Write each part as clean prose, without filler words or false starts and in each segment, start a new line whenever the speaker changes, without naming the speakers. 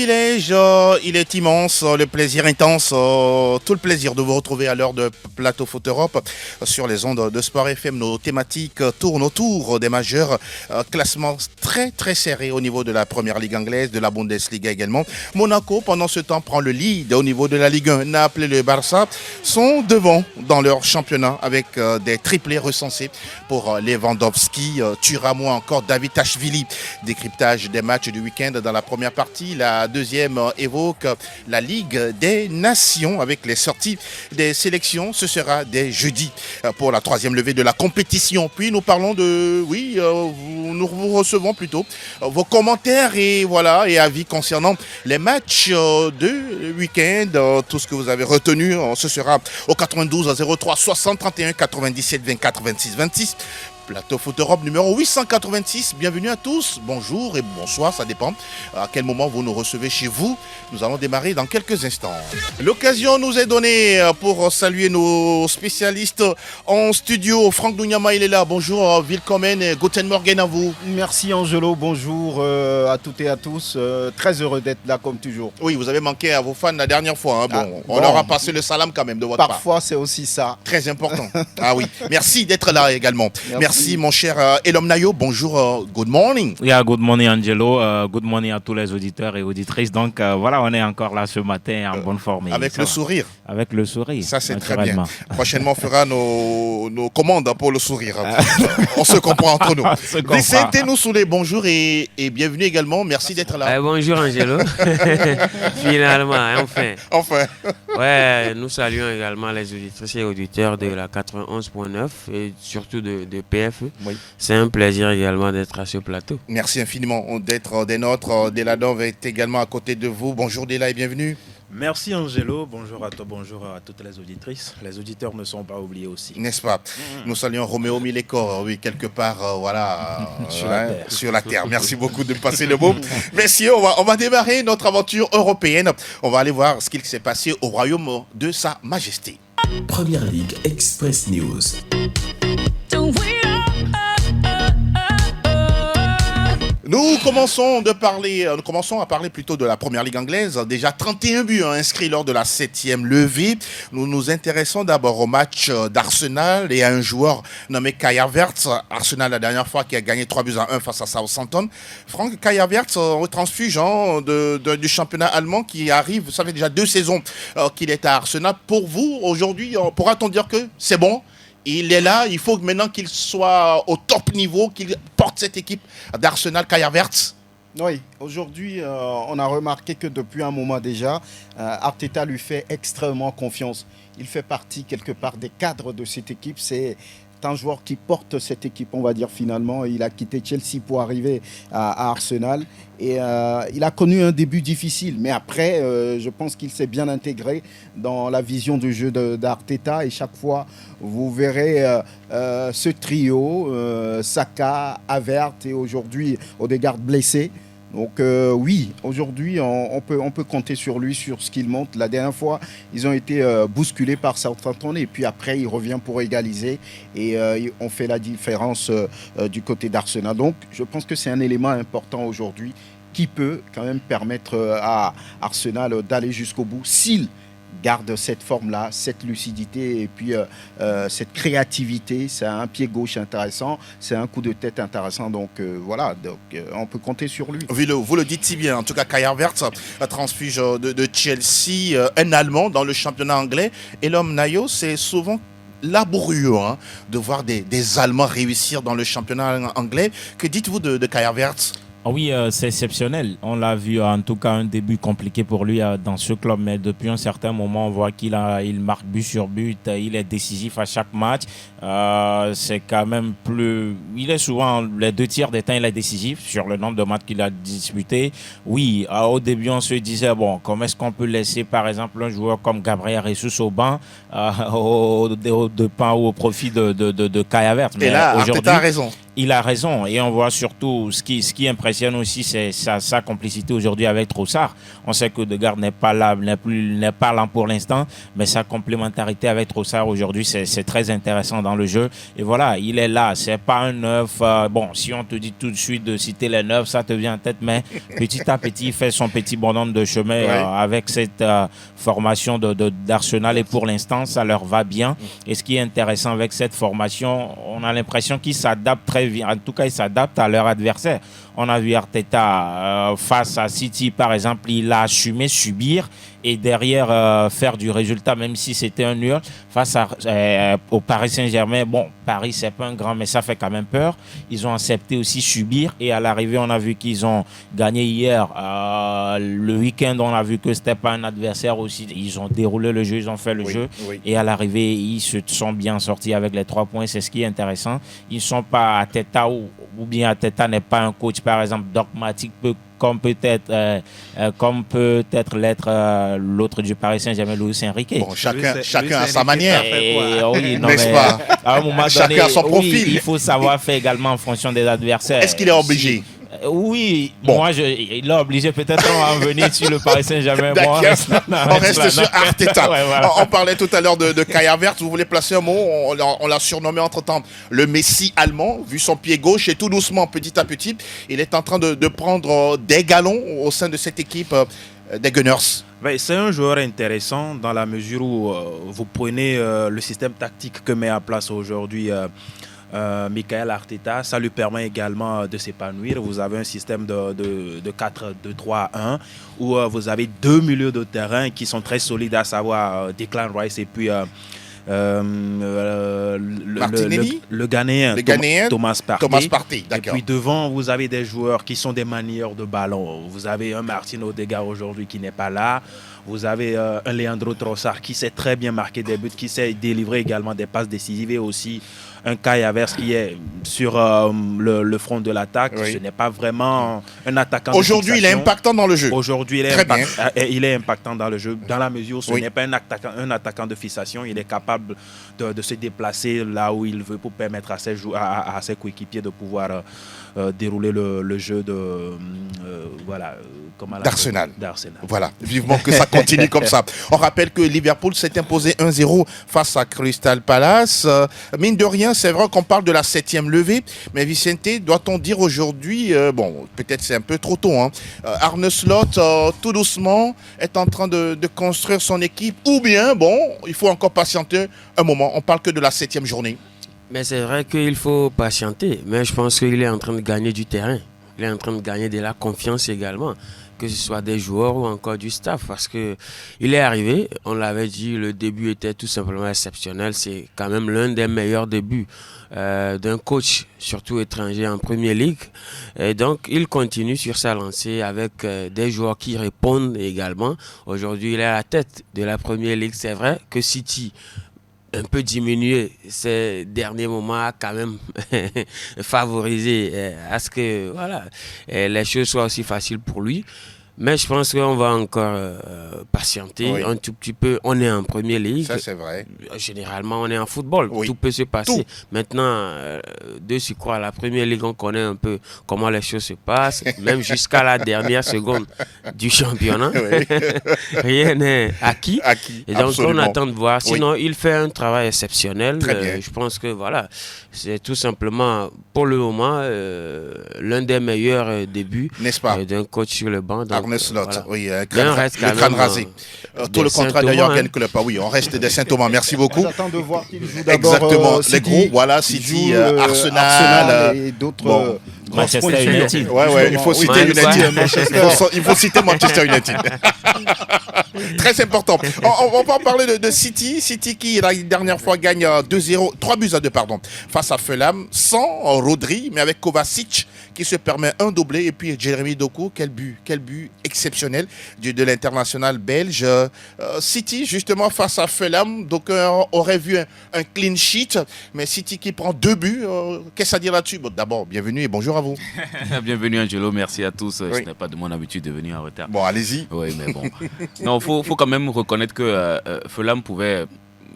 privilège, il est immense, le plaisir intense, tout le plaisir de vous retrouver à l'heure de Plateau Foot Europe sur les ondes de Sport FM. Nos thématiques tournent autour des majeurs, classement très serré au niveau de la Première Ligue anglaise, de la Bundesliga également. Monaco, pendant ce temps, prend le lead au niveau de la Ligue 1. Naples et le Barça sont devant dans leur championnat avec des triplés recensés pour Lewandowski, Thuram ou encore David Tachvili. Décryptage des matchs du week-end dans la première partie. La deuxième évoque la Ligue des Nations avec les sorties des sélections. Ce sera dès jeudi pour la troisième levée de la compétition. Puis nous parlons de... nous vous recevons plutôt vos commentaires et avis concernant les matchs de week-end. Tout ce que vous avez retenu, ce sera au 92 03 60 31 97 24 26 26. Plateau Foot Europe numéro 886. Bienvenue à tous. Bonjour et bonsoir, ça dépend à quel moment vous nous recevez chez vous. Nous allons démarrer dans quelques instants. L'occasion nous est donnée pour saluer nos spécialistes en studio. Franck Dougnama, il est là. Bonjour, willkommen et guten Morgen à vous.
Merci Angelo, bonjour à toutes et à tous. Très heureux d'être là comme toujours.
Oui, vous avez manqué à vos fans la dernière fois. On leur a passé le salam quand même de votre part.
Parfois, c'est aussi ça.
Très important. Ah oui. Merci d'être là également. Merci mon cher Elom Nayo. Bonjour, good morning.
Yeah, good morning Angelo. Good morning à tous les auditeurs et auditrices. Donc on est encore là ce matin en bonne forme.
Avec le sourire.
Avec le sourire.
Ça c'est très bien. Prochainement on fera nos commandes pour le sourire. On se comprend entre nous. Laissez-nous sous les bonjours et bienvenue également. Merci d'être là.
Bonjour Angelo. Finalement, enfin.
Enfin.
Ouais, nous saluons également les auditrices et auditeurs de la 91.9 et surtout de PFE. Oui. C'est un plaisir également d'être à ce plateau.
Merci infiniment d'être des nôtres. Deladov est également à côté de vous. Bonjour Dela et bienvenue.
Merci Angelo, bonjour à toi, bonjour à toutes les auditrices. Les auditeurs ne sont pas oubliés aussi.
N'est-ce pas? Nous saluons Roméo Mileko, oui, quelque part, sur la terre. Merci beaucoup de me passer le mot. Messieurs, on va démarrer notre aventure européenne. On va aller voir ce qu'il s'est passé au royaume de Sa Majesté.
Première Ligue Express News.
Nous commençons à parler plutôt de la Première Ligue anglaise. Déjà 31 buts inscrits lors de la 7e levée. Nous nous intéressons d'abord au match d'Arsenal et à un joueur nommé Kai Havertz. Arsenal la dernière fois qui a gagné 3-1 face à Southampton. Franck, Kai Havertz, transfuge du championnat allemand qui arrive, ça fait déjà 2 saisons qu'il est à Arsenal. Pour vous, aujourd'hui, pourra-t-on dire que c'est bon? Il est là, il faut maintenant qu'il soit au top niveau, qu'il porte cette équipe d'Arsenal, Kai Havertz.
Oui, aujourd'hui, on a remarqué que depuis un moment déjà, Arteta lui fait extrêmement confiance. Il fait partie quelque part des cadres de cette équipe. C'est un joueur qui porte cette équipe, on va dire finalement. Il a quitté Chelsea pour arriver à Arsenal. Et il a connu un début difficile. Mais après, je pense qu'il s'est bien intégré dans la vision du jeu d'Arteta. Et chaque fois, vous verrez ce trio, Saka, Havertz et aujourd'hui Odegaard blessé. Donc oui, aujourd'hui, on peut compter sur lui, sur ce qu'il montre. La dernière fois, ils ont été bousculés par Southampton et puis après, il revient pour égaliser et on fait la différence du côté d'Arsenal. Donc, je pense que c'est un élément important aujourd'hui qui peut quand même permettre à Arsenal d'aller jusqu'au bout s'il garde cette forme-là, cette lucidité et puis cette créativité. C'est un pied gauche intéressant, c'est un coup de tête intéressant. Donc on peut compter sur lui.
Vous le dites si bien. En tout cas, Kai Havertz, transfuge de Chelsea, un Allemand dans le championnat anglais. Et l'homme Nayo, c'est souvent laborieux de voir des Allemands réussir dans le championnat anglais. Que dites-vous de Kai Havertz?
Ah oui, c'est exceptionnel. On l'a vu, en tout cas, un début compliqué pour lui dans ce club. Mais depuis un certain moment, on voit qu'il marque but sur but. Il est décisif à chaque match. C'est quand même plus... Il est souvent, les 2 tiers des temps, il est décisif sur le nombre de matchs qu'il a disputés. Oui, au début, on se disait, comment est-ce qu'on peut laisser, par exemple, un joueur comme Gabriel Jesus au banc au profit de Kai Havertz.
Et là, Arteta a raison.
il a raison et on voit surtout ce qui impressionne aussi, c'est sa complicité aujourd'hui avec Trossard. On sait que Odegaard n'est pas là pour l'instant, mais sa complémentarité avec Trossard aujourd'hui, c'est très intéressant dans le jeu. Et voilà, il est là. C'est pas un neuf. Bon, si on te dit tout de suite de citer les neufs, ça te vient en tête, mais petit à petit, il fait son petit bonhomme de chemin avec cette formation d'Arsenal et pour l'instant, ça leur va bien. Et ce qui est intéressant avec cette formation, on a l'impression qu'ils s'adaptent très bien. En tout cas, ils s'adaptent à leur adversaire. On a vu Arteta face à City, par exemple, il a assumé subir et derrière faire du résultat, même si c'était un nul face au Paris Saint-Germain. Bon, Paris, c'est pas un grand, mais ça fait quand même peur. Ils ont accepté aussi subir et à l'arrivée, on a vu qu'ils ont gagné hier. Le week-end, on a vu que c'était pas un adversaire aussi. Ils ont déroulé le jeu, ils ont fait le jeu et à l'arrivée, ils se sont bien sortis avec les 3 points. C'est ce qui est intéressant. Ils ne sont pas Arteta ou bien Arteta n'est pas un coach, par exemple, dogmatique, comme peut-être l'être l'autre du Paris Saint-Germain, Luis Enrique.
Bon, chacun a sa manière.
Oui, non,
n'est-ce pas?
À un moment donné,
chacun a son profil.
Il faut savoir faire également en fonction des adversaires.
Est-ce qu'il est obligé?
Oui, bon. Il est obligé, peut-être on va en venir sur le Paris Saint-Germain.
Bon, on reste sur Arteta. Voilà. On parlait tout à l'heure de Kai Havertz, vous voulez placer un mot? On l'a surnommé entre-temps le Messi allemand, vu son pied gauche, et tout doucement, petit à petit, il est en train de prendre des galons au sein de cette équipe des Gunners.
C'est un joueur intéressant dans la mesure où vous prenez le système tactique que met en place aujourd'hui Michael Arteta, ça lui permet également de s'épanouir. Vous avez un système de 4-2-3-1 où vous avez 2 milieux de terrain qui sont très solides, à savoir Declan Rice et puis le Ghanéen Thomas Partey. Et puis devant, vous avez des joueurs qui sont des manieurs de ballon. Vous avez un Martin Odegaard aujourd'hui qui n'est pas là. Vous avez un Leandro Trossard qui sait très bien marquer des buts, qui sait délivrer également des passes décisives, et aussi un Kai Havertz qui est sur le front de l'attaque. Ce n'est pas vraiment un attaquant.
Aujourd'hui, il est impactant dans le jeu.
Aujourd'hui, il est impactant dans le jeu, dans la mesure où ce n'est pas un attaquant de fixation. Il est capable de se déplacer là où il veut pour permettre à ses coéquipiers de pouvoir dérouler le jeu
d'Arsenal. Voilà, vivement que ça continue comme ça. On rappelle que Liverpool s'est imposé 1-0 face à Crystal Palace. Mine de rien, c'est vrai qu'on parle de la 7e levée, mais Vicente, doit-on dire aujourd'hui, peut-être c'est un peu trop tôt, Arne Slot, tout doucement, est en train de construire son équipe, ou bien, il faut encore patienter un moment. On parle que de la 7e journée.
Mais c'est vrai qu'il faut patienter, mais je pense qu'il est en train de gagner du terrain. Il est en train de gagner de la confiance également, que ce soit des joueurs ou encore du staff, parce que il est arrivé, on l'avait dit, le début était tout simplement exceptionnel. C'est quand même l'un des meilleurs débuts d'un coach, surtout étranger en Premier League. Et donc, il continue sur sa lancée avec des joueurs qui répondent également. Aujourd'hui, il est à la tête de la Premier League. C'est vrai que City, un peu diminué ces derniers moments, a quand même favorisé à ce que les choses soient aussi faciles pour lui. Mais je pense qu'on va encore patienter un tout petit peu. On est en Premier League.
Ça, c'est vrai.
Généralement, on est en football. Tout peut se passer. Maintenant, de s'y croire, la Premier League, on connaît un peu comment les choses se passent. Même jusqu'à la dernière seconde du championnat. Rien n'est acquis. Et donc, on attend de voir. Sinon, il fait un travail exceptionnel. Je pense que c'est tout simplement, pour le moment, l'un des meilleurs débuts d'un coach sur le banc. Donc,
Arne Slot, le crâne rasé. Tout le contrat de Jürgen Klopp. On reste des Saint-Thomas. Merci beaucoup.
J'attends de voir qu'il joue d'abord.
Exactement. Les gros, City, Arsenal et d'autres.
Manchester United.
Il faut citer United. Il faut citer Manchester United. Très important. On va parler de City. City qui, la dernière fois, gagne 2-0, 3-2 face à Fulham, sans Rodri, mais avec Kovacic qui se permet un doublé. Et puis Jeremy Doku, quel but exceptionnel de l'international belge. City, justement, face à Fulham, donc aurait vu un clean sheet, mais City qui prend 2 buts. Qu'est-ce à dire là-dessus? D'abord, bienvenue et bonjour à vous.
Bienvenue Angelo, merci à tous. Ce n'est pas de mon habitude de venir en retard.
Bon, allez-y.
Oui, mais bon. Non, faut quand même reconnaître que Fulham pouvait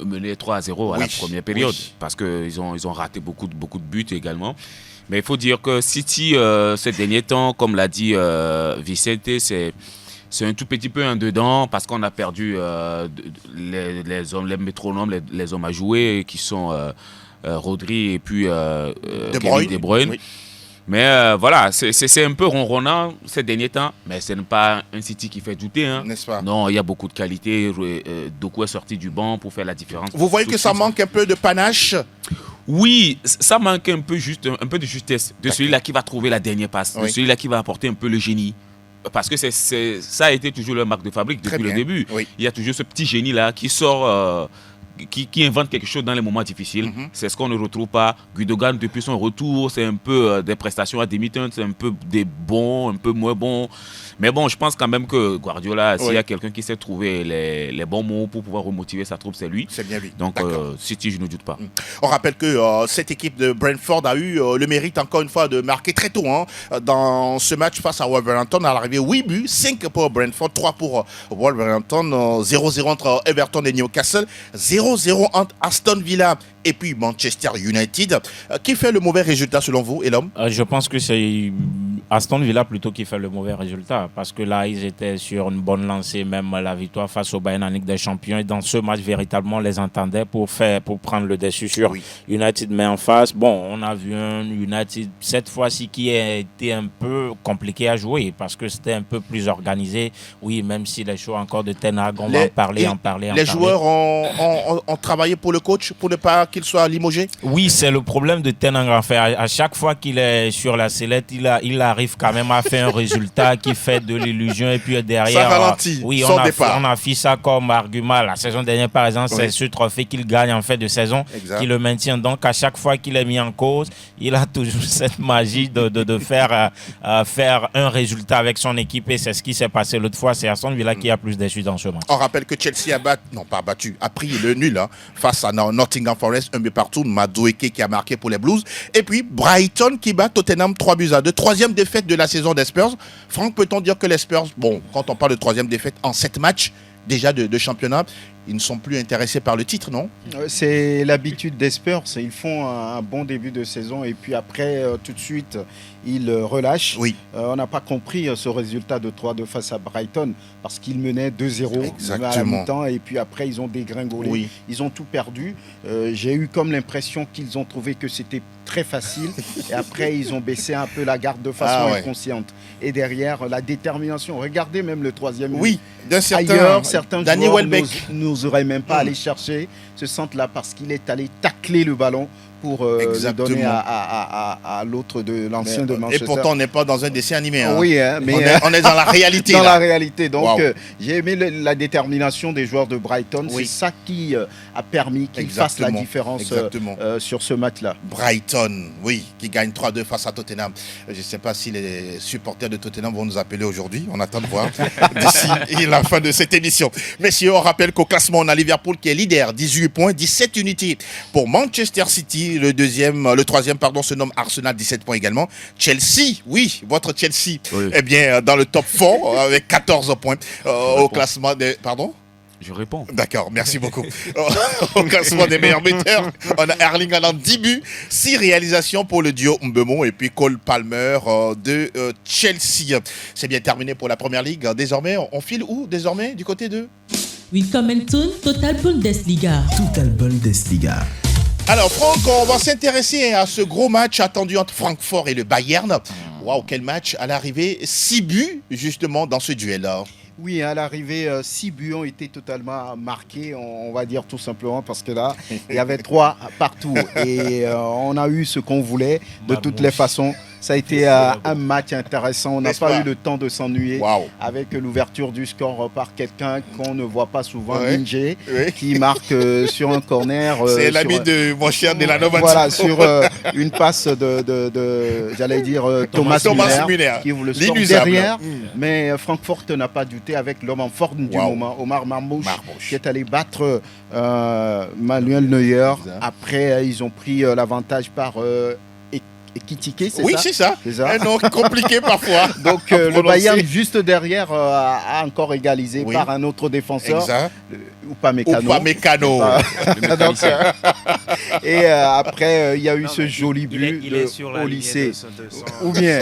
mener 3-0 à la première période, parce qu'ils ont raté beaucoup de buts également. Mais il faut dire que City, ces derniers temps, comme l'a dit Vicente, c'est un tout petit peu un dedans parce qu'on a perdu les métronomes, les hommes à jouer qui sont Rodri et puis De Bruyne. Oui. Mais voilà, c'est un peu ronronnant ces derniers temps, mais ce n'est pas un City qui fait douter. Hein.
N'est-ce pas?
Non, il y a beaucoup de qualité. Doku est sorti du banc pour faire la différence.
Vous voyez que ça manque un peu de panache?
Oui, ça manque un peu de justesse de celui-là qui va trouver la dernière passe, de celui-là qui va apporter un peu le génie. Parce que ça a été toujours leur marque de fabrique depuis le début. Oui. Il y a toujours ce petit génie-là qui sort... Qui invente quelque chose dans les moments difficiles. C'est ce qu'on ne retrouve pas. Gundogan, depuis son retour, c'est un peu des prestations à demi-teinte, c'est un peu des bons, un peu moins bons. Mais bon, je pense quand même que Guardiola, s'il y a quelqu'un qui sait trouver les bons mots pour pouvoir remotiver sa troupe, c'est lui.
C'est bien lui.
Donc, City, je ne doute pas.
On rappelle que cette équipe de Brentford a eu le mérite, encore une fois, de marquer très tôt dans ce match face à Wolverhampton. À l'arrivée, 8 buts, 5 pour Brentford, 3 pour Wolverhampton, 0-0 entre Everton et Newcastle, 0-0 entre Aston Villa et puis Manchester United. Qui fait le mauvais résultat selon vous, et l'homme?
Je pense que c'est Aston Villa plutôt qui fait le mauvais résultat parce que là, ils étaient sur une bonne lancée, même la victoire face au Bayern en Ligue des Champions. Et dans ce match, véritablement, on les entendait pour prendre le dessus sur United. Mais en face, bon, on a vu un United cette fois-ci qui a été un peu compliqué à jouer parce que c'était un peu plus organisé. Oui, même si les choix encore de Ten Hag, on va en parler.
Les joueurs ont travaillé pour le coach pour ne pas qu'il soit limogé?
Oui, c'est le problème de Ten Hag. En fait, à chaque fois qu'il est sur la sellette, il arrive quand même à faire un résultat qui fait de l'illusion et puis derrière...
Ça ralentit son départ.
On a fait ça comme argument. La saison dernière, par exemple, c'est ce trophée qu'il gagne en fait de saison qui le maintient. Donc, à chaque fois qu'il est mis en cause, il a toujours cette magie de faire un résultat avec son équipe et c'est ce qui s'est passé l'autre fois. C'est Aston Villa qui a plus déçu dans ce match.
On rappelle que Chelsea a pris le nul face à Nottingham Forest, un but partout. Madueke qui a marqué pour les Blues. Et puis Brighton qui bat Tottenham 3-2. Troisième défaite de la saison des Spurs. Franck, peut-on dire que les Spurs, bon, quand on parle de troisième défaite en 7 matchs déjà de championnat, ils ne sont plus intéressés par le titre, non?
C'est l'habitude des Spurs. Ils font un bon début de saison et puis après, tout de suite, ils relâchent. Oui. On n'a pas compris ce résultat de 3-2 face à Brighton parce qu'ils menaient 2-0 à la mi-temps et puis après, ils ont dégringolé. Oui. Ils ont tout perdu. J'ai eu comme l'impression qu'ils ont trouvé que c'était très facile et après, ils ont baissé un peu la garde de façon inconsciente. Et derrière, la détermination. Regardez même le troisième.
Oui, d'un
certains joueurs n'oseraient même pas aller chercher ce centre-là parce qu'il est allé tacler le ballon pour le donner à l'autre de l'ancien de Manchester.
Et pourtant, on n'est pas dans un dessin animé.
Oui, mais
on est dans la réalité.
Dans la réalité. Donc, j'ai aimé la détermination des joueurs de Brighton. C'est ça qui a permis qu'ils fassent la différence sur ce match-là.
Brighton, oui, qui gagne 3-2 face à Tottenham. Je ne sais pas si les supporters de Tottenham vont nous appeler aujourd'hui. On attend de voir d'ici la fin de cette émission. Messieurs, on rappelle qu'au classement, on a Liverpool qui est leader, 18 points, 17 unités pour Manchester City. Le troisième se nomme Arsenal, 17 points également. Chelsea, oui, votre Chelsea, eh bien, dans le top 4 avec 14 points au classement des... Pardon ?
Je réponds.
D'accord, merci beaucoup. Au classement des meilleurs buteurs, on a Erling Haaland, 10 buts, 6 réalisations pour le duo Mbeumo et puis Cole Palmer de Chelsea. C'est bien terminé pour la Première Ligue. Désormais, on file où désormais du côté de...
Willkommen zum Total Bundesliga.
Total Bundesliga.
Alors Franck, on va s'intéresser à ce gros match attendu entre Francfort et le Bayern. Waouh, quel match à l'arrivée. 6 buts justement dans ce duel-là.
Oui, à l'arrivée, 6 buts ont été totalement marqués, on va dire tout simplement, parce que là, il y avait 3 partout. Et on a eu ce qu'on voulait de toutes les façons. Ça a été un match intéressant. On n'a pas eu le temps de s'ennuyer avec l'ouverture du score par quelqu'un qu'on ne voit pas souvent, Minje, qui marque sur un corner.
C'est l'ami de mon cher Delano.
Voilà, sur une passe j'allais dire, Thomas Müller, qui ouvre le score derrière. Mais Francfort n'a pas douté avec l'homme en forme du moment, Omar Marmouche, qui est allé battre Manuel Neuer. Après, ils ont pris l'avantage par Ekitike, c'est
ça? Oui, c'est ça. Un nom compliqué parfois.
Donc le Bayern, juste derrière, a encore égalisé par un autre défenseur.
Exact.
Upamecano. Et après, il y a eu ce joli but au lycée. Ou bien,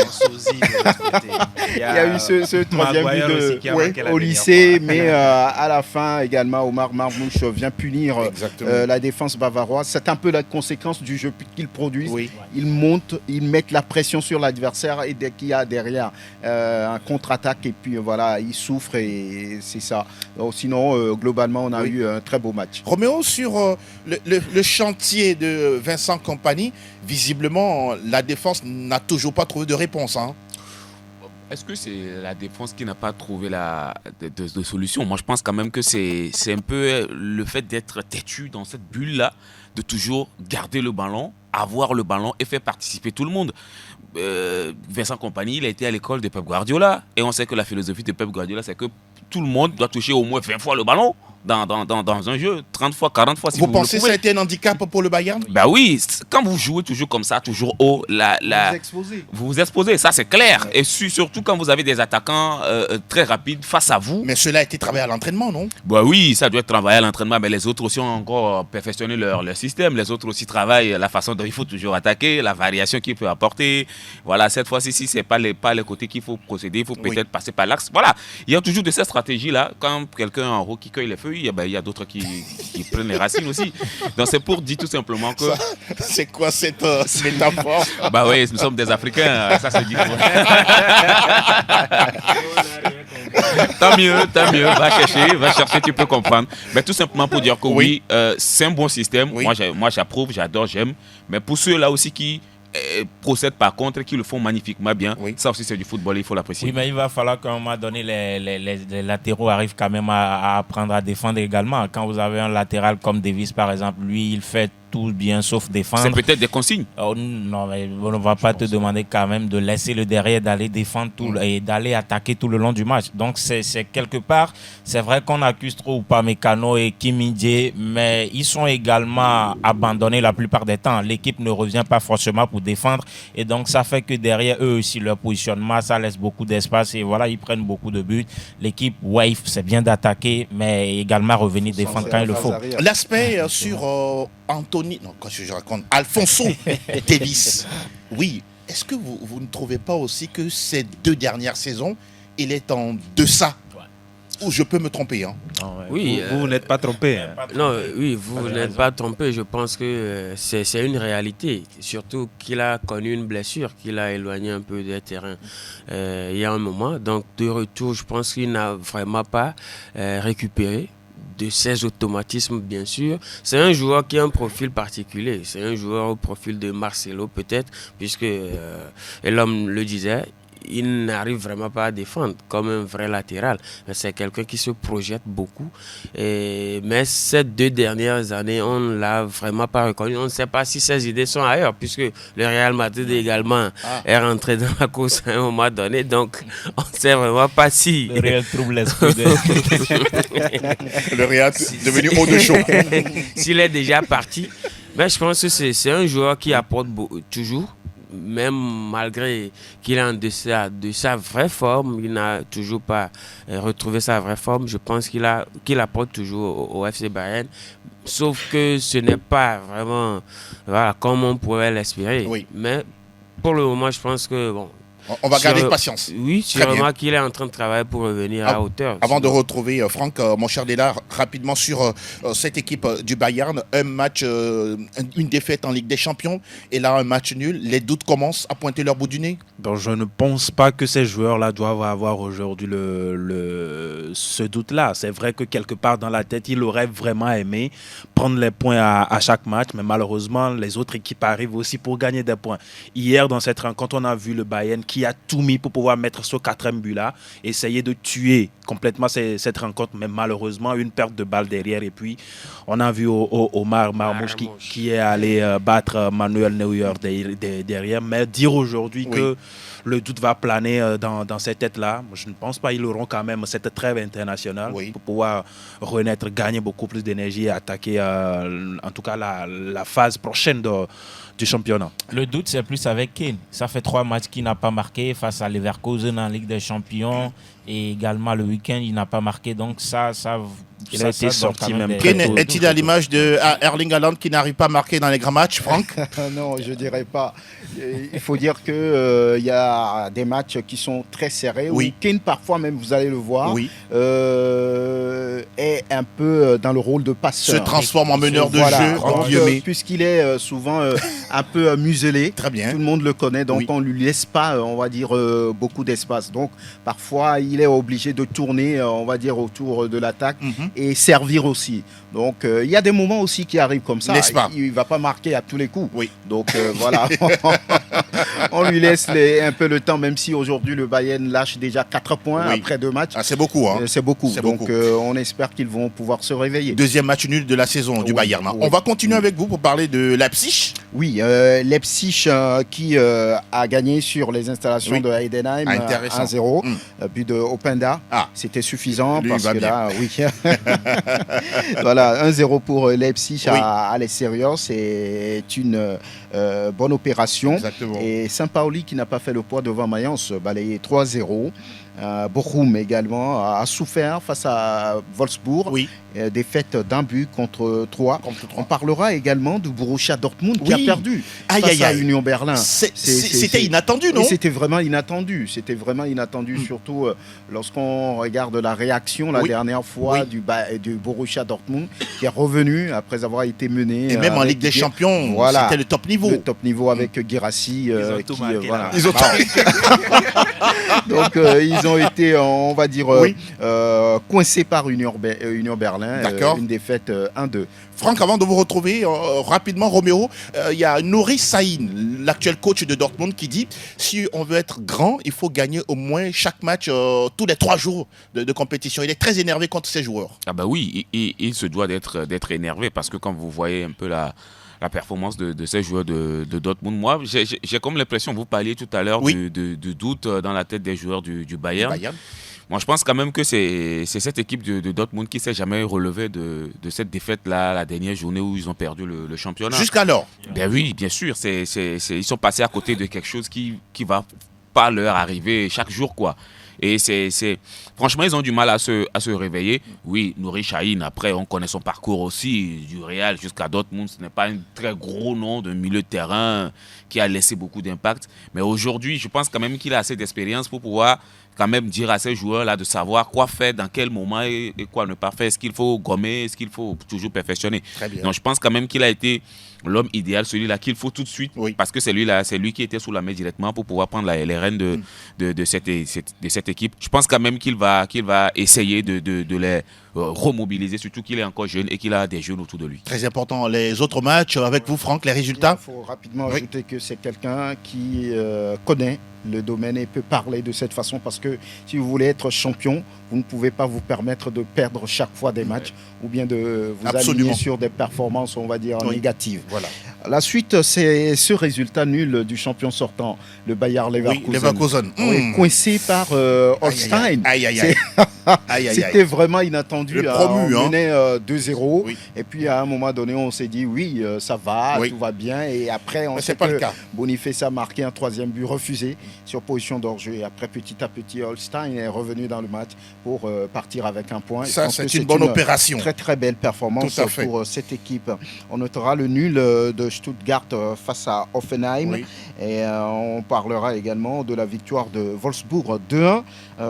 il y a eu ce troisième but au lycée, mais à la fin également, Omar Marmouche vient punir la défense bavaroise. C'est un peu la conséquence du jeu qu'ils produisent. Oui. Ils montent, ils mettent la pression sur l'adversaire et dès qu'il y a derrière un contre-attaque, et puis voilà, ils souffrent et c'est ça. Donc, sinon, globalement, on a eu un très beau match.
Roméo, sur le chantier de Vincent Kompany, visiblement, la défense n'a toujours pas trouvé de réponse. Hein.
Est-ce que c'est la défense qui n'a pas trouvé de solution? Moi, je pense quand même que c'est un peu le fait d'être têtu dans cette bulle-là, de toujours garder le ballon, avoir le ballon et faire participer tout le monde. Vincent Kompany, il a été à l'école de Pep Guardiola. Et on sait que la philosophie de Pep Guardiola, c'est que tout le monde doit toucher au moins 20 fois le ballon dans un jeu, 30 fois, 40 fois si vous
pensez que ça a été un handicap pour le Bayern?
Bah oui, quand vous jouez toujours comme ça, toujours haut, vous vous exposez, ça c'est clair. Et surtout quand vous avez des attaquants très rapides face à vous.
Mais cela a été travaillé à l'entraînement, non?
Bah oui, ça doit être travaillé à l'entraînement, mais les autres aussi ont encore perfectionné leur système. Les autres aussi travaillent la façon dont il faut toujours attaquer, la variation qu'il peut apporter. Voilà, cette fois-ci, si ce n'est pas les côtés qu'il faut procéder, il faut peut-être passer par l'axe. Voilà, il y a toujours de ces stratégies-là. Quand quelqu'un en haut qui cueille les feuilles, il y a d'autres qui prennent les racines aussi. Donc c'est pour dire tout simplement que...
C'est quoi cette métaphore?
Bah oui, nous sommes des Africains, ça se dit. Tant mieux, va chercher, tu peux comprendre. Mais tout simplement pour dire que oui, c'est un bon système. Oui. Moi j'approuve, j'adore, j'aime. Mais pour ceux-là aussi qui procèdent par contre, qui le font magnifiquement bien, ça aussi c'est du football, il faut l'apprécier.
Oui, mais il va falloir qu'à un moment donné, les latéraux arrivent quand même à apprendre à défendre également. Quand vous avez un latéral comme Davis par exemple, lui il fait tout bien sauf défendre.
C'est peut-être des consignes.
Non, mais on ne va pas te demander quand même de laisser le derrière, d'aller défendre et d'aller attaquer tout le long du match. Donc c'est quelque part, c'est vrai qu'on accuse trop Upamecano et Kim Min-jae, mais ils sont également abandonnés la plupart des temps. L'équipe ne revient pas forcément pour défendre et donc ça fait que derrière eux aussi leur positionnement, ça laisse beaucoup d'espace et voilà, ils prennent beaucoup de buts. L'équipe, c'est bien d'attaquer, mais également revenir défendre quand il le faut.
L'aspect sur Alphonso Davies. Oui, est-ce que vous ne trouvez pas aussi que ces 2 dernières saisons, il est en deçà? Ou je peux me tromper, hein?
Oui, vous n'êtes pas trompé. Hein.
Non, oui, vous n'êtes pas trompé. Je pense que c'est une réalité. Surtout qu'il a connu une blessure, qu'il a éloigné un peu des terrains il y a un moment. Donc, de retour, je pense qu'il n'a vraiment pas récupéré de ses automatismes, bien sûr. C'est un joueur qui a un profil particulier. C'est un joueur au profil de Marcelo, peut-être, puisque l'homme le disait, il n'arrive vraiment pas à défendre comme un vrai latéral. Mais c'est quelqu'un qui se projette beaucoup. Mais ces 2 dernières années, on ne l'a vraiment pas reconnu. On ne sait pas si ses idées sont ailleurs, puisque le Real Madrid également est rentré dans la course à un moment donné. Donc, on ne sait vraiment pas si...
Le Real trouble l'esprit
Le Real est devenu haut de chaud.
S'il est déjà parti. Mais je pense que c'est un joueur qui apporte toujours. Même malgré qu'il est en deçà de sa vraie forme, il n'a toujours pas retrouvé sa vraie forme. Je pense qu'il apporte toujours au FC Bayern. Sauf que ce n'est pas vraiment comme on pourrait l'espérer. Oui. Mais pour le moment, je pense que...
On va garder patience.
Oui, sûrement qu'il est en train de travailler pour revenir à hauteur.
Avant de retrouver Franck, mon cher Délard, rapidement sur cette équipe du Bayern, un match, une défaite en Ligue des Champions et là un match nul. Les doutes commencent à pointer leur bout du nez.
Donc je ne pense pas que ces joueurs-là doivent avoir aujourd'hui ce doute-là. C'est vrai que quelque part dans la tête, il aurait vraiment aimé prendre les points à chaque match, mais malheureusement, les autres équipes arrivent aussi pour gagner des points. Hier, dans cette rencontre, on a vu le Bayern qui qui a tout mis pour pouvoir mettre ce 4e but-là, essayer de tuer complètement cette rencontre, mais malheureusement, une perte de balle derrière. Et puis, on a vu Omar Marmouche qui est allé battre Manuel Neuer derrière. Mais dire aujourd'hui que le doute va planer dans cette tête-là, je ne pense pas qu'ils auront quand même cette trêve internationale pour pouvoir renaître, gagner beaucoup plus d'énergie et attaquer en tout cas la phase prochaine du championnat.
Le doute, c'est plus avec Kane. Ça fait 3 matchs qu'il n'a pas marqué face à Leverkusen en Ligue des Champions et également le week-end, il n'a pas marqué. Donc
il a été sorti même.
Kane est-il à l'image de Erling Haaland qui n'arrive pas à marquer dans les grands matchs, Franck?
Non, je ne dirais pas. Il faut dire qu'il y a des matchs qui sont très serrés. Où Kane, parfois même, vous allez le voir, est un peu dans le rôle de passeur.
Se transforme en meneur de jeu.
Puisqu'il est souvent un peu muselé.
Très bien.
Tout le monde le connaît, donc on ne lui laisse pas, on va dire, beaucoup d'espace. Donc parfois, il est obligé de tourner, on va dire, autour de l'attaque et servir aussi. Donc il y a des moments aussi qui arrivent comme ça. Il ne va pas marquer à tous les coups. Donc voilà, on lui laisse un peu le temps, même si aujourd'hui le Bayern lâche déjà 4 points après 2 matchs.
C'est beaucoup.
C'est beaucoup. Donc on espère qu'ils vont pouvoir se réveiller.
Deuxième match nul de la saison du Bayern. On va continuer avec vous pour parler de Leipzig.
Oui, Leipzig qui a gagné sur les installations de Heidenheim 1-0. But de Openda. C'était suffisant parce que là, voilà, 1-0 pour Leipzig à l'extérieur. C'est une bonne opération.
Exactement.
Et Saint-Pauli qui n'a pas fait le poids devant Mayence, balayé 3-0. Bochum également a souffert face à Wolfsburg. Défaite d'1 but contre 3. On parlera également du Borussia Dortmund qui a perdu face à Union Berlin.
C'était inattendu, non?
C'était vraiment inattendu. Surtout lorsqu'on regarde la réaction la dernière fois du Borussia Dortmund qui est revenu après avoir été mené.
Et même en Ligue des Champions, c'était le top niveau.
Le top niveau avec Guirassy.
Ils ont tout marqué.
Donc ils ont été, on va dire, coincés par Union Berlin. Une défaite 1-2.
Franck, avant de vous retrouver rapidement, Roméo, il y a Nuri Sahin, l'actuel coach de Dortmund, qui dit si on veut être grand, il faut gagner au moins chaque match tous les 3 jours de compétition. Il est très énervé contre ses joueurs.
Ah bah oui, il se doit d'être énervé parce que quand vous voyez un peu la performance de ces joueurs de Dortmund, moi j'ai comme l'impression, vous parliez tout à l'heure de doute dans la tête des joueurs du Bayern. Moi, je pense quand même que c'est cette équipe de Dortmund qui ne s'est jamais relevée de cette défaite-là, la dernière journée où ils ont perdu le championnat.
Jusqu'alors?
Ben oui, bien sûr. Ils sont passés à côté de quelque chose qui va pas leur arriver chaque jour, quoi. Et franchement, ils ont du mal à se réveiller. Oui, Nuri Sahin, après, on connaît son parcours aussi, du Real jusqu'à Dortmund. Ce n'est pas un très gros nom de milieu de terrain qui a laissé beaucoup d'impact. Mais aujourd'hui, je pense quand même qu'il a assez d'expérience pour pouvoir quand même dire à ces joueurs-là de savoir quoi faire, dans quel moment et quoi ne pas faire. Est-ce qu'il faut gommer, est-ce qu'il faut toujours perfectionner.
Donc
je pense quand même qu'il a été l'homme idéal, celui-là qu'il faut tout de suite, parce que c'est lui qui était sous la main directement pour pouvoir prendre les rênes de cette équipe. Je pense quand même qu'il va essayer de les remobiliser, surtout qu'il est encore jeune et qu'il a des jeunes autour de lui.
Très important. Les autres matchs, avec vous Franck, les résultats?
Il faut rapidement ajouter que c'est quelqu'un qui connaît le domaine et peut parler de cette façon, parce que si vous voulez être champion, vous ne pouvez pas vous permettre de perdre chaque fois des matchs ou bien de vous aligner sur des performances, on va dire, négatives.
Voilà.
La suite, c'est ce résultat nul du champion sortant, le Bayer Leverkusen. Coincé par Holstein. C'était vraiment inattendu.
Le promu,
on menait 2-0 et puis à un moment donné, on s'est dit ça va, tout va bien. Et après, on sait que Boniface a marqué un 3e but refusé sur position d'hors-jeu. Et après, petit à petit, Holstein est revenu dans le match pour partir avec un point.
Ça, c'est une bonne opération.
Très très belle performance pour cette équipe. On notera le nul de Stuttgart face à Hoffenheim. Et on parlera également de la victoire de Wolfsburg 2-1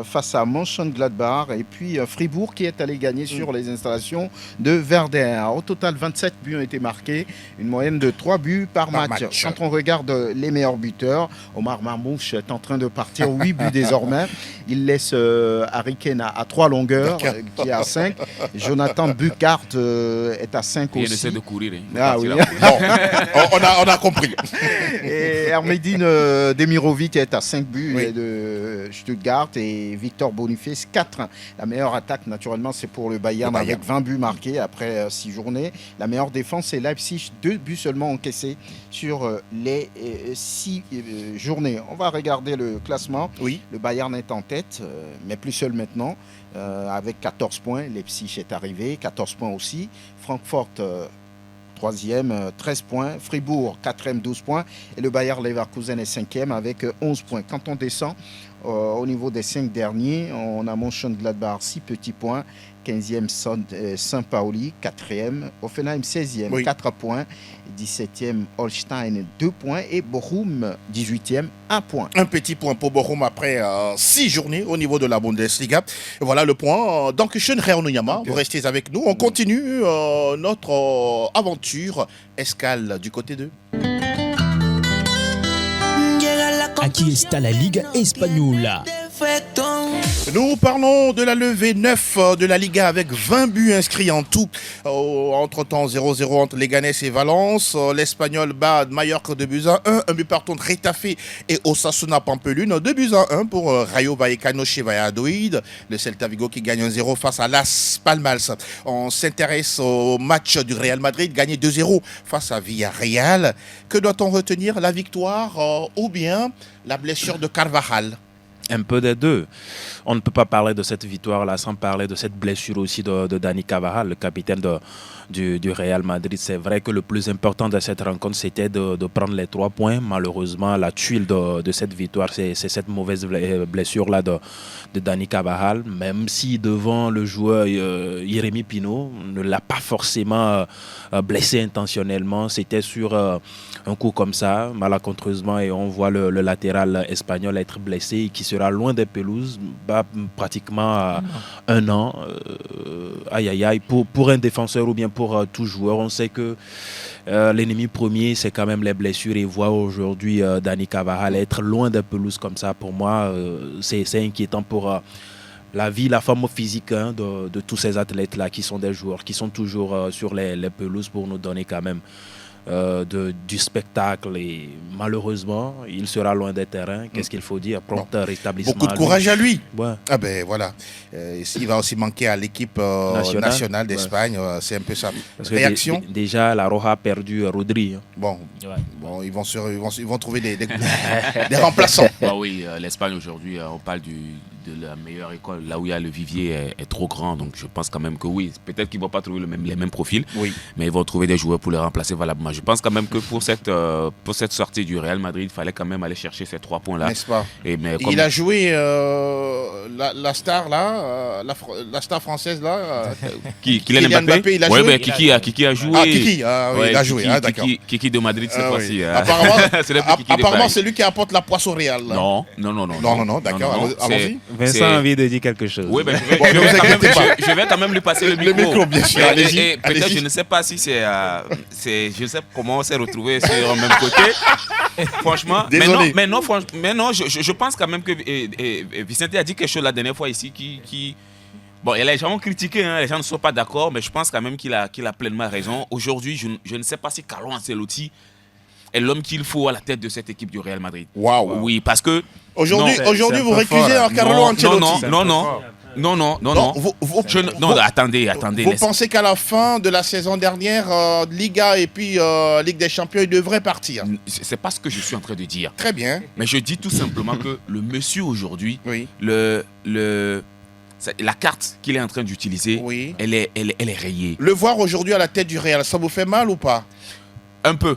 face à Mönchengladbach. Et puis Fribourg qui est allé gagner sur les installations de Werder. Au total, 27 buts ont été marqués, une moyenne de 3 buts par match. Quand on regarde les meilleurs buteurs, Omar Marmouche est en train de partir 8 buts désormais. Il laisse Harry Kane à 3 longueurs, qui est à 5. Jonathan Bukart est à 5 aussi.
Il essaie de courir.
Ah oui.
On a compris.
Et Hermedine Demirovic est à 5 buts de Stuttgart et Victor Boniface 4. La meilleure attaque, naturellement, c'est pour le Bayern avec 20 buts marqués après 6 journées. La meilleure défense, c'est Leipzig, 2 buts seulement encaissés sur les 6 journées. On va regarder le classement.
Oui.
Le Bayern est en tête, mais plus seul maintenant, avec 14 points. Leipzig est arrivé, 14 points aussi. Francfort, 3e, 13 points. Fribourg, 4e, 12 points. Et le Bayer Leverkusen est 5e avec 11 points. Quand on descend au niveau des 5 derniers, on a Mönchengladbach, 6 petits points. 15e, Saint-Pauli, 4e. Offenheim, 16e, 4 points. 17e, Holstein, 2 points. Et Bochum, 18e, 1 point.
Un petit point pour Bochum après 6 journées au niveau de la Bundesliga. Et voilà le point. Donc, Shunrei Onuyama, vous restez avec nous. On continue notre aventure escale du côté de...
Aquí está la Liga Española.
Nous parlons de la levée 9 de la Liga avec 20 buts inscrits en tout. Entre-temps, 0-0 entre Leganés et Valence. L'Espagnol bat Mallorca 2 buts à 1. Un but par contre Retafe et Osasuna Pampelune. 2 buts à 1 pour Rayo Vallecano chez Valladolid. Le Celta Vigo qui gagne 1-0 face à Las Palmas. On s'intéresse au match du Real Madrid, gagné 2-0 face à Villarreal. Que doit-on retenir? La victoire ou bien la blessure de Carvajal?
Un peu des deux. On ne peut pas parler de cette victoire-là sans parler de cette blessure aussi de Dani Carvajal, le capitaine du Real Madrid. C'est vrai que le plus important de cette rencontre, c'était de prendre les 3 points. Malheureusement, la tuile de cette victoire, c'est cette mauvaise blessure-là de Dani Carvajal. Même si devant le joueur Jérémy Pino ne l'a pas forcément blessé intentionnellement, c'était sur un coup comme ça, malencontreusement, et on voit le latéral espagnol être blessé et qui sera loin des pelouses pratiquement 1 an. Aïe aïe aïe, pour un défenseur ou bien pour tout joueur, on sait que l'ennemi premier, c'est quand même les blessures, et voir aujourd'hui Dani Carvajal être loin des pelouses comme ça, pour moi, c'est inquiétant pour la vie, la forme physique de tous ces athlètes-là qui sont des joueurs, qui sont toujours sur les pelouses pour nous donner quand même du spectacle, et malheureusement il sera loin des terrains. Qu'est-ce qu'il faut dire? Prompt rétablissement.
Beaucoup de courage à lui.
Ouais.
Ah ben voilà. Il va aussi manquer à l'équipe nationale d'Espagne. C'est un peu ça.
Parce
réaction.
Déjà la Roja a perdu Rodri.
Bon, ils vont trouver des remplaçants.
Bah oui, l'Espagne aujourd'hui, on parle de la meilleure école, là où il y a le vivier est trop grand, donc je pense quand même que oui, peut-être qu'ils ne vont pas trouver les mêmes profils, mais ils vont trouver des joueurs pour les remplacer valablement. Je pense quand même que pour cette sortie du Real Madrid, il fallait quand même aller chercher ces 3 points là.
N'est-ce pas? Il a joué la star là, la star française là,
Kylian Mbappé.
Il a joué.
Kiki a joué.
Ah, Kiki, il a joué.
Kiki de Madrid cette fois-ci.
Apparemment, c'est lui qui apporte la poisse au Real.
Non,
d'accord. Allons-y.
Vincent a envie de dire quelque chose.
Oui, ben, je vais quand même lui passer le micro.
Le micro, bien sûr.
Et peut-être, je ne sais pas si je ne sais comment on s'est retrouvé sur le même côté. Franchement.
Désolé.
Mais non, je pense quand même que Vicente a dit quelque chose la dernière fois ici qui bon, les gens ont critiqué, les gens ne sont pas d'accord, mais je pense quand même qu'il a pleinement raison. Aujourd'hui, je ne sais pas si Carlo Ancelotti est l'homme qu'il faut à la tête de cette équipe du Real Madrid.
Waouh.
Oui, parce que
aujourd'hui vous récusez Carlo Ancelotti.
Non, attendez.
Vous pensez qu'à la fin de la saison dernière, Liga et puis Ligue des Champions, il devrait partir?
C'est pas ce que je suis en train de dire.
Très bien.
Mais je dis tout simplement que le monsieur aujourd'hui,
oui.
La carte qu'il est en train d'utiliser, oui. elle est rayée.
Le voir aujourd'hui à la tête du Real, ça vous fait mal ou pas?
Un peu.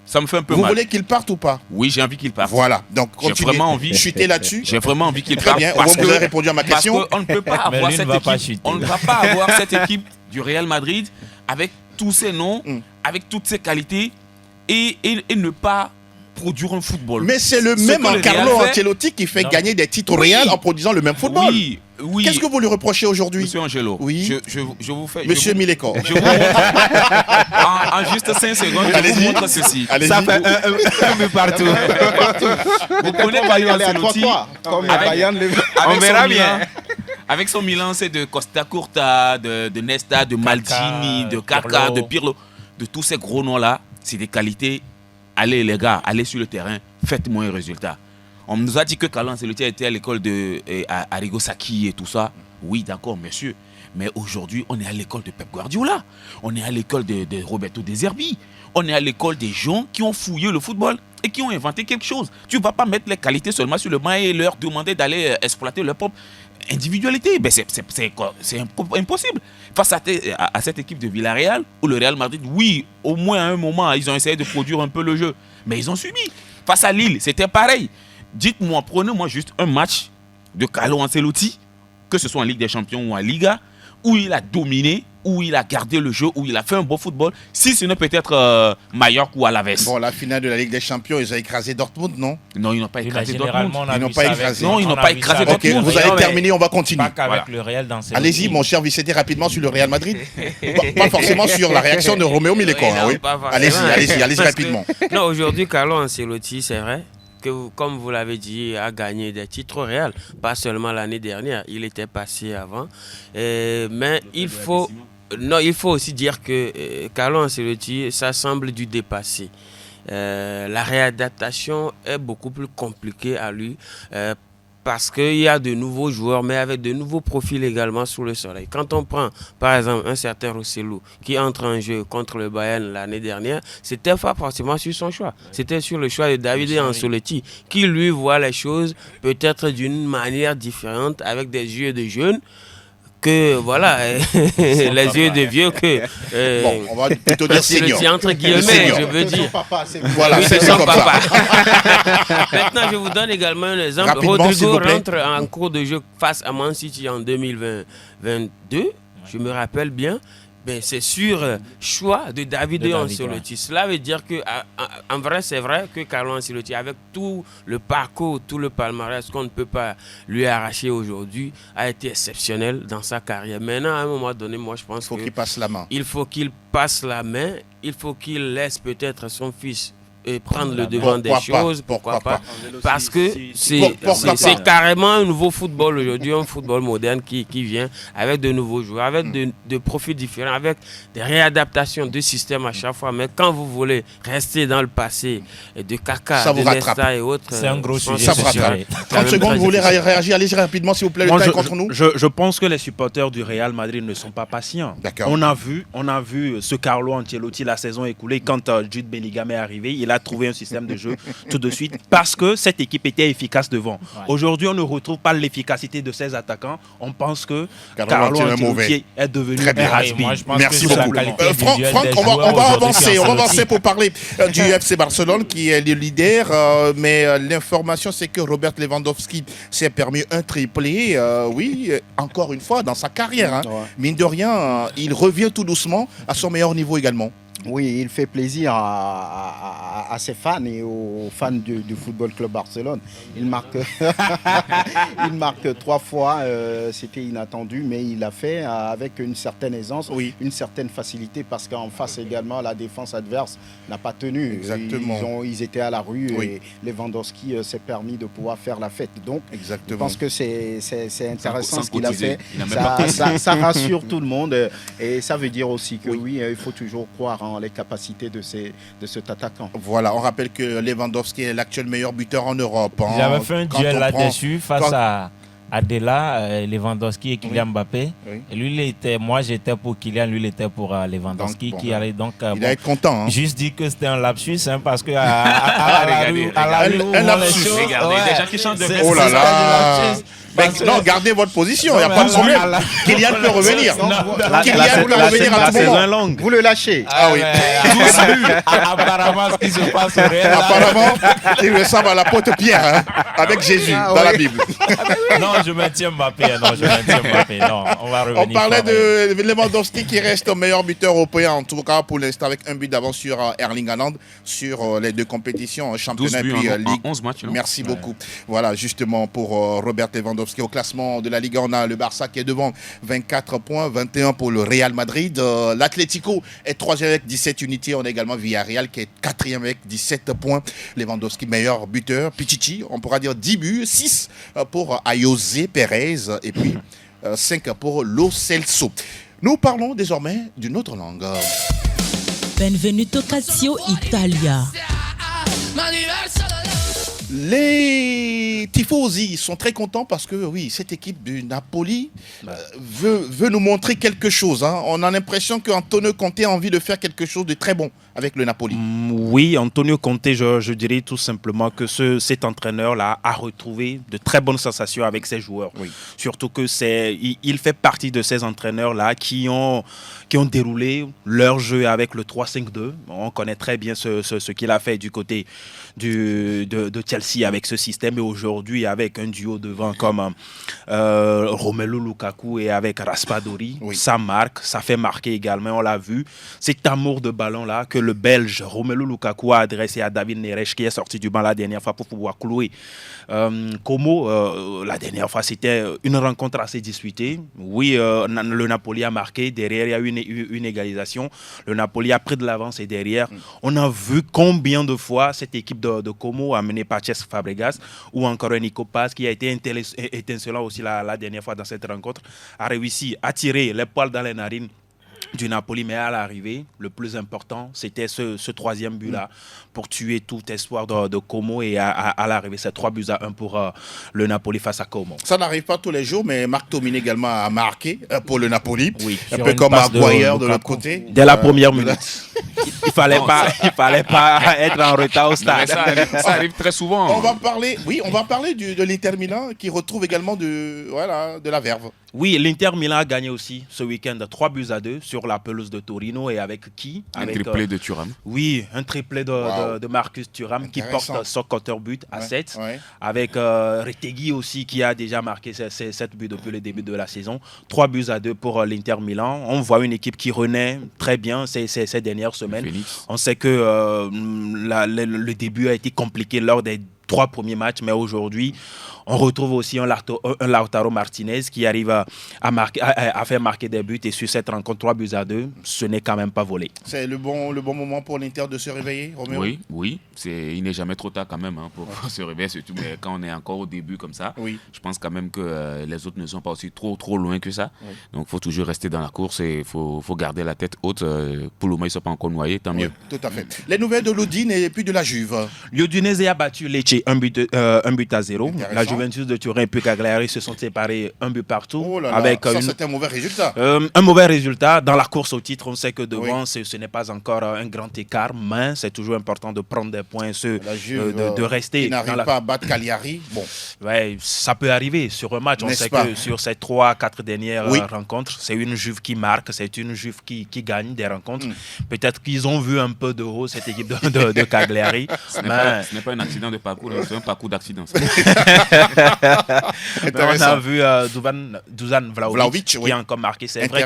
Ça me fait un peu mal.
Vous voulez qu'il parte ou pas?
Oui, j'ai envie qu'il parte.
Voilà, donc continuez.
J'ai vraiment envie.
Chuter là-dessus.
J'ai vraiment envie qu'il parte.
Très bien, vous avez répondu à ma question.
Parce qu'on ne peut pas avoir cette équipe. On ne va pas avoir cette équipe du Real Madrid avec tous ses noms, avec toutes ses qualités et ne pas produire un football.
Mais c'est le même Carlo Ancelotti qui fait gagner des titres au Real en produisant le même football.
Oui, Oui.
Qu'est-ce que vous lui reprochez aujourd'hui?
Monsieur Angelo,
oui.
je vous fais...
Monsieur Mileko.
Je vous montre, en juste 5 secondes, je vous montre ceci.
Ça fait un but partout.
Vous connaissez Bayern Ancelotti.
On verra bien.
Avec son Milan, c'est de Costa Curta, de Nesta, de Maldini, de Kaka, de Pirlo, de tous ces gros noms-là. C'est des qualités. Allez les gars, allez sur le terrain, faites-moi un résultat. On nous a dit que Carlo Ancelotti était à l'école de Arrigo Sacchi et tout ça. Oui, d'accord, monsieur. Mais aujourd'hui, on est à l'école de Pep Guardiola. On est à l'école de Roberto De Zerbi. On est à l'école des gens qui ont fouillé le football et qui ont inventé quelque chose. Tu ne vas pas mettre les qualités seulement sur le banc et leur demander d'aller exploiter leur propre individualité. Ben c'est impossible. Face à cette équipe de Villarreal, où le Real Madrid, oui, au moins à un moment, ils ont essayé de produire un peu le jeu. Mais ils ont subi. Face à Lille, c'était pareil. Dites-moi, prenez-moi juste un match de Carlo Ancelotti, que ce soit en Ligue des Champions ou en Liga, où il a dominé, où il a gardé le jeu, où il a fait un beau football, si ce n'est peut-être Mallorca ou Alaves.
Bon, la finale de la Ligue des Champions, ils ont écrasé Dortmund, non?
Non, ils n'ont pas écrasé Dortmund.
Ils n'ont pas écrasé.
Non, ils n'ont pas écrasé Dortmund.
Vous allez terminer, on va continuer.
Pas qu'avec le Real dans ces
Allez-y, mon cher Vicente, rapidement sur le Real Madrid. Pas forcément sur la réaction de Roméo Mileko. Oui. Allez-y rapidement.
Non, aujourd'hui, Carlo Ancelotti, c'est vrai que, comme vous l'avez dit, a gagné des titres au Real. Pas seulement l'année dernière, il était passé avant. Mais il faut aussi dire que Carlo Ancelotti, ça semble du dépassé. La réadaptation est beaucoup plus compliquée à lui parce qu'il y a de nouveaux joueurs, mais avec de nouveaux profils également sous le soleil. Quand on prend, par exemple, un certain Rosselló qui entre en jeu contre le Bayern l'année dernière, c'était pas forcément sur son choix. C'était sur le choix de Davide Ancelotti, qui lui voit les choses peut-être d'une manière différente, avec des yeux de jeune. Que voilà, les yeux de vieux que
bon, on va plutôt dire senior.
Entre guillemets, je veux dire.
Voilà, c'est son papa.
Maintenant, je vous donne également un exemple.
Rapidement,
Rodrigo rentre en cours de jeu face à Man City en 2022. Je me rappelle bien. Ben, c'est sur choix de Davide Ancelotti. Cela veut dire que, en vrai, c'est vrai que Carlo Ancelotti, avec tout le parcours, tout le palmarès qu'on ne peut pas lui arracher aujourd'hui, a été exceptionnel dans sa carrière. Maintenant, à un moment donné, moi, je pense
qu'il passe la main.
Il faut qu'il passe la main. Il faut qu'il laisse peut-être son fils prendre le devant des choses, pourquoi pas. Parce que c'est carrément un nouveau football aujourd'hui, un football moderne qui vient avec de nouveaux joueurs, avec de profils différents, avec des réadaptations de systèmes à chaque fois. Mais quand vous voulez rester dans le passé de Kaka, de Nesta et autres,
c'est un gros sujet.
Ça vous rattrape. 30 secondes, vous voulez réagir? Allez-y rapidement, s'il vous plaît, le temps est contre nous.
Je pense que les supporters du Real Madrid ne sont pas patients. On a vu ce Carlo Ancelotti la saison écoulée, quand Jude Bellingham est arrivé, il a trouvé un système de jeu tout de suite parce que cette équipe était efficace devant. Ouais. Aujourd'hui, on ne retrouve pas l'efficacité de ces attaquants. On pense que Carlo Ancelotti est devenu un has-been.
Merci beaucoup. Franck, on va avancer pour parler du FC Barcelone qui est le leader. Mais l'information, c'est que Robert Lewandowski s'est permis un triplé. Oui, encore une fois, dans sa carrière. Hein. Ouais. Mine de rien, il revient tout doucement à son meilleur niveau également.
Oui, il fait plaisir à ses fans et aux fans du Football Club Barcelone. Il marque 3 fois, c'était inattendu, mais il l'a fait avec une certaine aisance, une certaine facilité, parce qu'en face également, la défense adverse n'a pas tenu.
Exactement.
Ils étaient à la rue et Lewandowski s'est permis de pouvoir faire la fête. Donc, je pense que c'est intéressant ce qu'il a fait. Ça rassure tout le monde et ça veut dire aussi que il faut toujours croire en les capacités de cet attaquant.
Voilà, on rappelle que Lewandowski est l'actuel meilleur buteur en Europe.
Ils avaient fait un duel là-dessus face à Adela, Lewandowski et Kylian Mbappé. Oui. Et lui, moi j'étais pour Kylian, lui il était pour Lewandowski qui allait donc.
Il va être content. Hein.
Juste dit que c'était un lapsus parce que à la rue,
un lapsus.
Regardez, des gens qui chantent de
oh là là. Non, gardez votre position, il n'y a pas de problème. Kylian peut revenir. Kylian peut revenir à tout moment.
Vous le lâchez.
Ah oui.
Apparemment, ce qui se passe au Real.
Apparemment, il ressemble à l'apôtre Pierre avec Jésus dans la Bible.
Non, je maintiens Mbappé. Non, on va revenir.
On parlait de Lewandowski qui reste meilleur buteur européen, en tout cas pour l'instant, avec un but d'avance sur Erling Haaland sur les 2 compétitions, championnat et puis Ligue.
11 matchs.
Merci beaucoup. Voilà, justement pour Robert Lewandowski. Lewandowski. Au classement de la Liga, on a le Barça qui est devant 24 points, 21 pour le Real Madrid. L'Atlético est 3e avec 17 unités. On a également Villarreal qui est 4e avec 17 points. Lewandowski, meilleur buteur. Pichichi, on pourra dire 10 buts, 6 pour Ayoze Perez et puis 5 pour Lo Celso. Nous parlons désormais d'une autre langue.
Benvenuto Calcio Italia.
Les tifosi sont très contents parce que oui, cette équipe du Napoli veut nous montrer quelque chose. On a l'impression qu'Antonio Conte a envie de faire quelque chose de très bon avec le Napoli.
Oui, Antonio Conte, je dirais tout simplement que cet entraîneur-là a retrouvé de très bonnes sensations avec ses joueurs. Oui. Surtout que il fait partie de ces entraîneurs-là qui ont déroulé leur jeu avec le 3-5-2. On connaît très bien ce qu'il a fait du côté de Chelsea avec ce système, et aujourd'hui avec un duo devant comme Romelu Lukaku et avec Raspadori, ça marque, ça fait marquer également, on l'a vu, cet amour de ballon là que le Belge Romelu Lukaku a adressé à David Neres qui est sorti du banc la dernière fois pour pouvoir clouer Como. La dernière fois c'était une rencontre assez disputée. Oui, le Napoli a marqué, derrière il y a eu une égalisation, le Napoli a pris de l'avance et derrière on a vu combien de fois cette équipe de Como amené par Cesc Fabregas ou encore Nico Paz qui a été étincelant aussi la dernière fois dans cette rencontre, a réussi à tirer les poils dans les narines du Napoli, mais à l'arrivée, le plus important, c'était ce troisième but-là pour tuer tout espoir de Como, et à l'arrivée, c'est 3-1 pour le Napoli face à Como.
Ça n'arrive pas tous les jours, mais Marc Tomine également a marqué pour le Napoli, un peu comme Maguire de l'autre côté.
Dès la première minute. Il fallait pas être en retard au stade.
Ça arrive très souvent.
On va parler de l'Inter Milan qui retrouve également de la verve.
Oui, l'Inter Milan a gagné aussi ce week-end 3-2 sur la pelouse de Torino, et avec qui?
Un triplé de Thuram.
Oui, un triplé de Marcus Thuram qui porte son compteur but à 7. Avec Retegui aussi qui a déjà marqué 7 buts depuis le début de la saison. 3-2 pour l'Inter Milan. On voit une équipe qui renaît très bien ces dernières semaines. Phoenix. On sait que le début a été compliqué lors des 3 premiers matchs, mais aujourd'hui, on retrouve aussi un Lautaro Martinez qui arrive à faire marquer des buts, et sur cette rencontre 3-2, ce n'est quand même pas volé.
C'est le bon moment pour l'Inter de se réveiller, Roméo?
Oui. Il n'est jamais trop tard quand même pour se réveiller, surtout mais quand on est encore au début comme ça. Oui. Je pense quand même que les autres ne sont pas aussi trop loin que ça. Oui. Donc il faut toujours rester dans la course et il faut garder la tête haute. Pour le moment, ils ne sont pas encore noyés, tant mieux.
Tout à fait. Les nouvelles de l'Udine et puis de la Juve.
L'Udinese a battu Lecce 1-0. La Juventus de Turin et puis Cagliari se sont séparés 1 but partout.
Oh là là, c'était un mauvais résultat.
Un mauvais résultat. Dans la course au titre, on sait que devant, ce n'est pas encore un grand écart, mais c'est toujours important de prendre des points, de rester.
Qui n'arrive pas à battre Cagliari. Bon.
Ouais, ça peut arriver sur un match. On sait que sur ces 3-4 dernières rencontres, c'est une Juve qui marque, c'est une Juve qui gagne des rencontres. Peut-être qu'ils ont vu un peu de haut cette équipe de Cagliari.
Ce n'est pas un accident de parcours, c'est un parcours d'accident.
On a vu Dusan Vlahovic qui a encore marqué. C'est vrai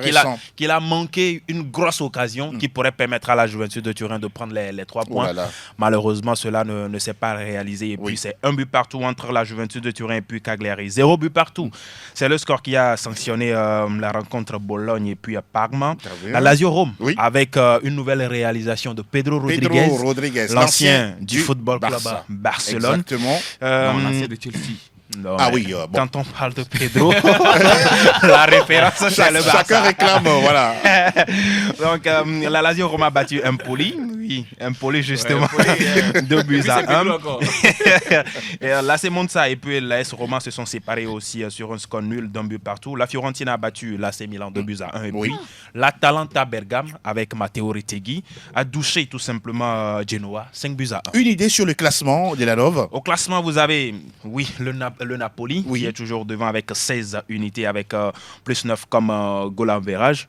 qu'il a manqué une grosse occasion qui pourrait permettre à la Juventus de Turin de prendre les 3 points. Malheureusement, cela ne s'est pas réalisé. Et puis, c'est 1 but partout entre la Juventus de Turin et puis Cagliari. 0 but partout. C'est le score qui a sanctionné la rencontre Bologne et puis Parma. La Lazio Rome, avec une nouvelle réalisation de Pedro Rodriguez, l'ancien du Football Club Barcelone.
Exactement.
L'ancien de Chelsea.
Non, quand on parle de Pedro, la référence c'est le Barça.
Chacun réclame, voilà.
Donc la Lazio Rome a battu Empoli, Empoli justement, 2-1. Et l'AC Monza et puis l'AS Roma se sont séparés aussi sur un score nul d'1 but partout. La Fiorentina a battu l'AC Milan 2-1 et puis l'Atalanta Bergame avec Matteo Retegui a douché tout simplement Genoa 5-1.
Une idée sur le classement de la Love?
Au classement, vous avez le Napoli qui est toujours devant avec 16 unités avec plus 9 comme goal en verrage.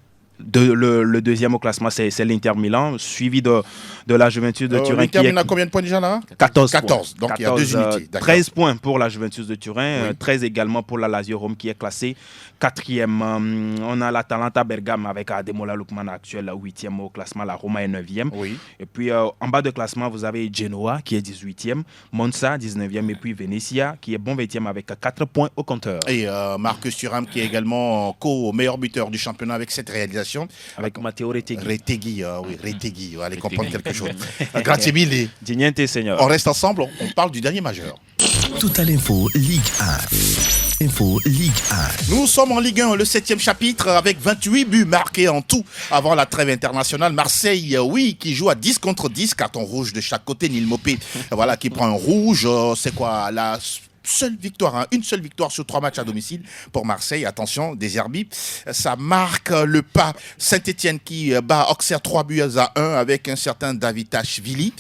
Le deuxième au classement, c'est l'Inter Milan, suivi de la Juventus de Turin.
L'Inter Milan a combien de points déjà là?
14
donc 14, il y a 2 unités.
13 points pour la Juventus de Turin, 13 également pour la Lazio Rome qui est classée 4e. On a l'Atalanta Bergame avec Ademola Lookman actuel 8e au classement, la Roma est 9e.
Oui.
Et puis en bas de classement, vous avez Genoa qui est 18e, Monza 19e et puis Venezia qui est bon 20e avec 4 points au compteur.
Et Marcus Thuram qui est également co-meilleur buteur du championnat avec cette réalisation.
Avec Matteo Retegui.
Retegui, vous allez comprendre quelque chose. Grazie mille.
Dignité, Seigneur.
On reste ensemble, on parle du dernier majeur.
Total Info Ligue 1. Info Ligue 1.
Nous sommes en Ligue 1, le 7e chapitre, avec 28 buts marqués en tout avant la trêve internationale. Marseille, qui joue à 10 contre 10, carton rouge de chaque côté. Neil Mopé, qui prend un rouge. C'est quoi la seule victoire, une seule victoire sur 3 matchs à domicile pour Marseille. Attention, des Zerbi, ça marque le pas. Saint-Etienne qui bat Auxerre 3-1 avec un certain Davitashvili.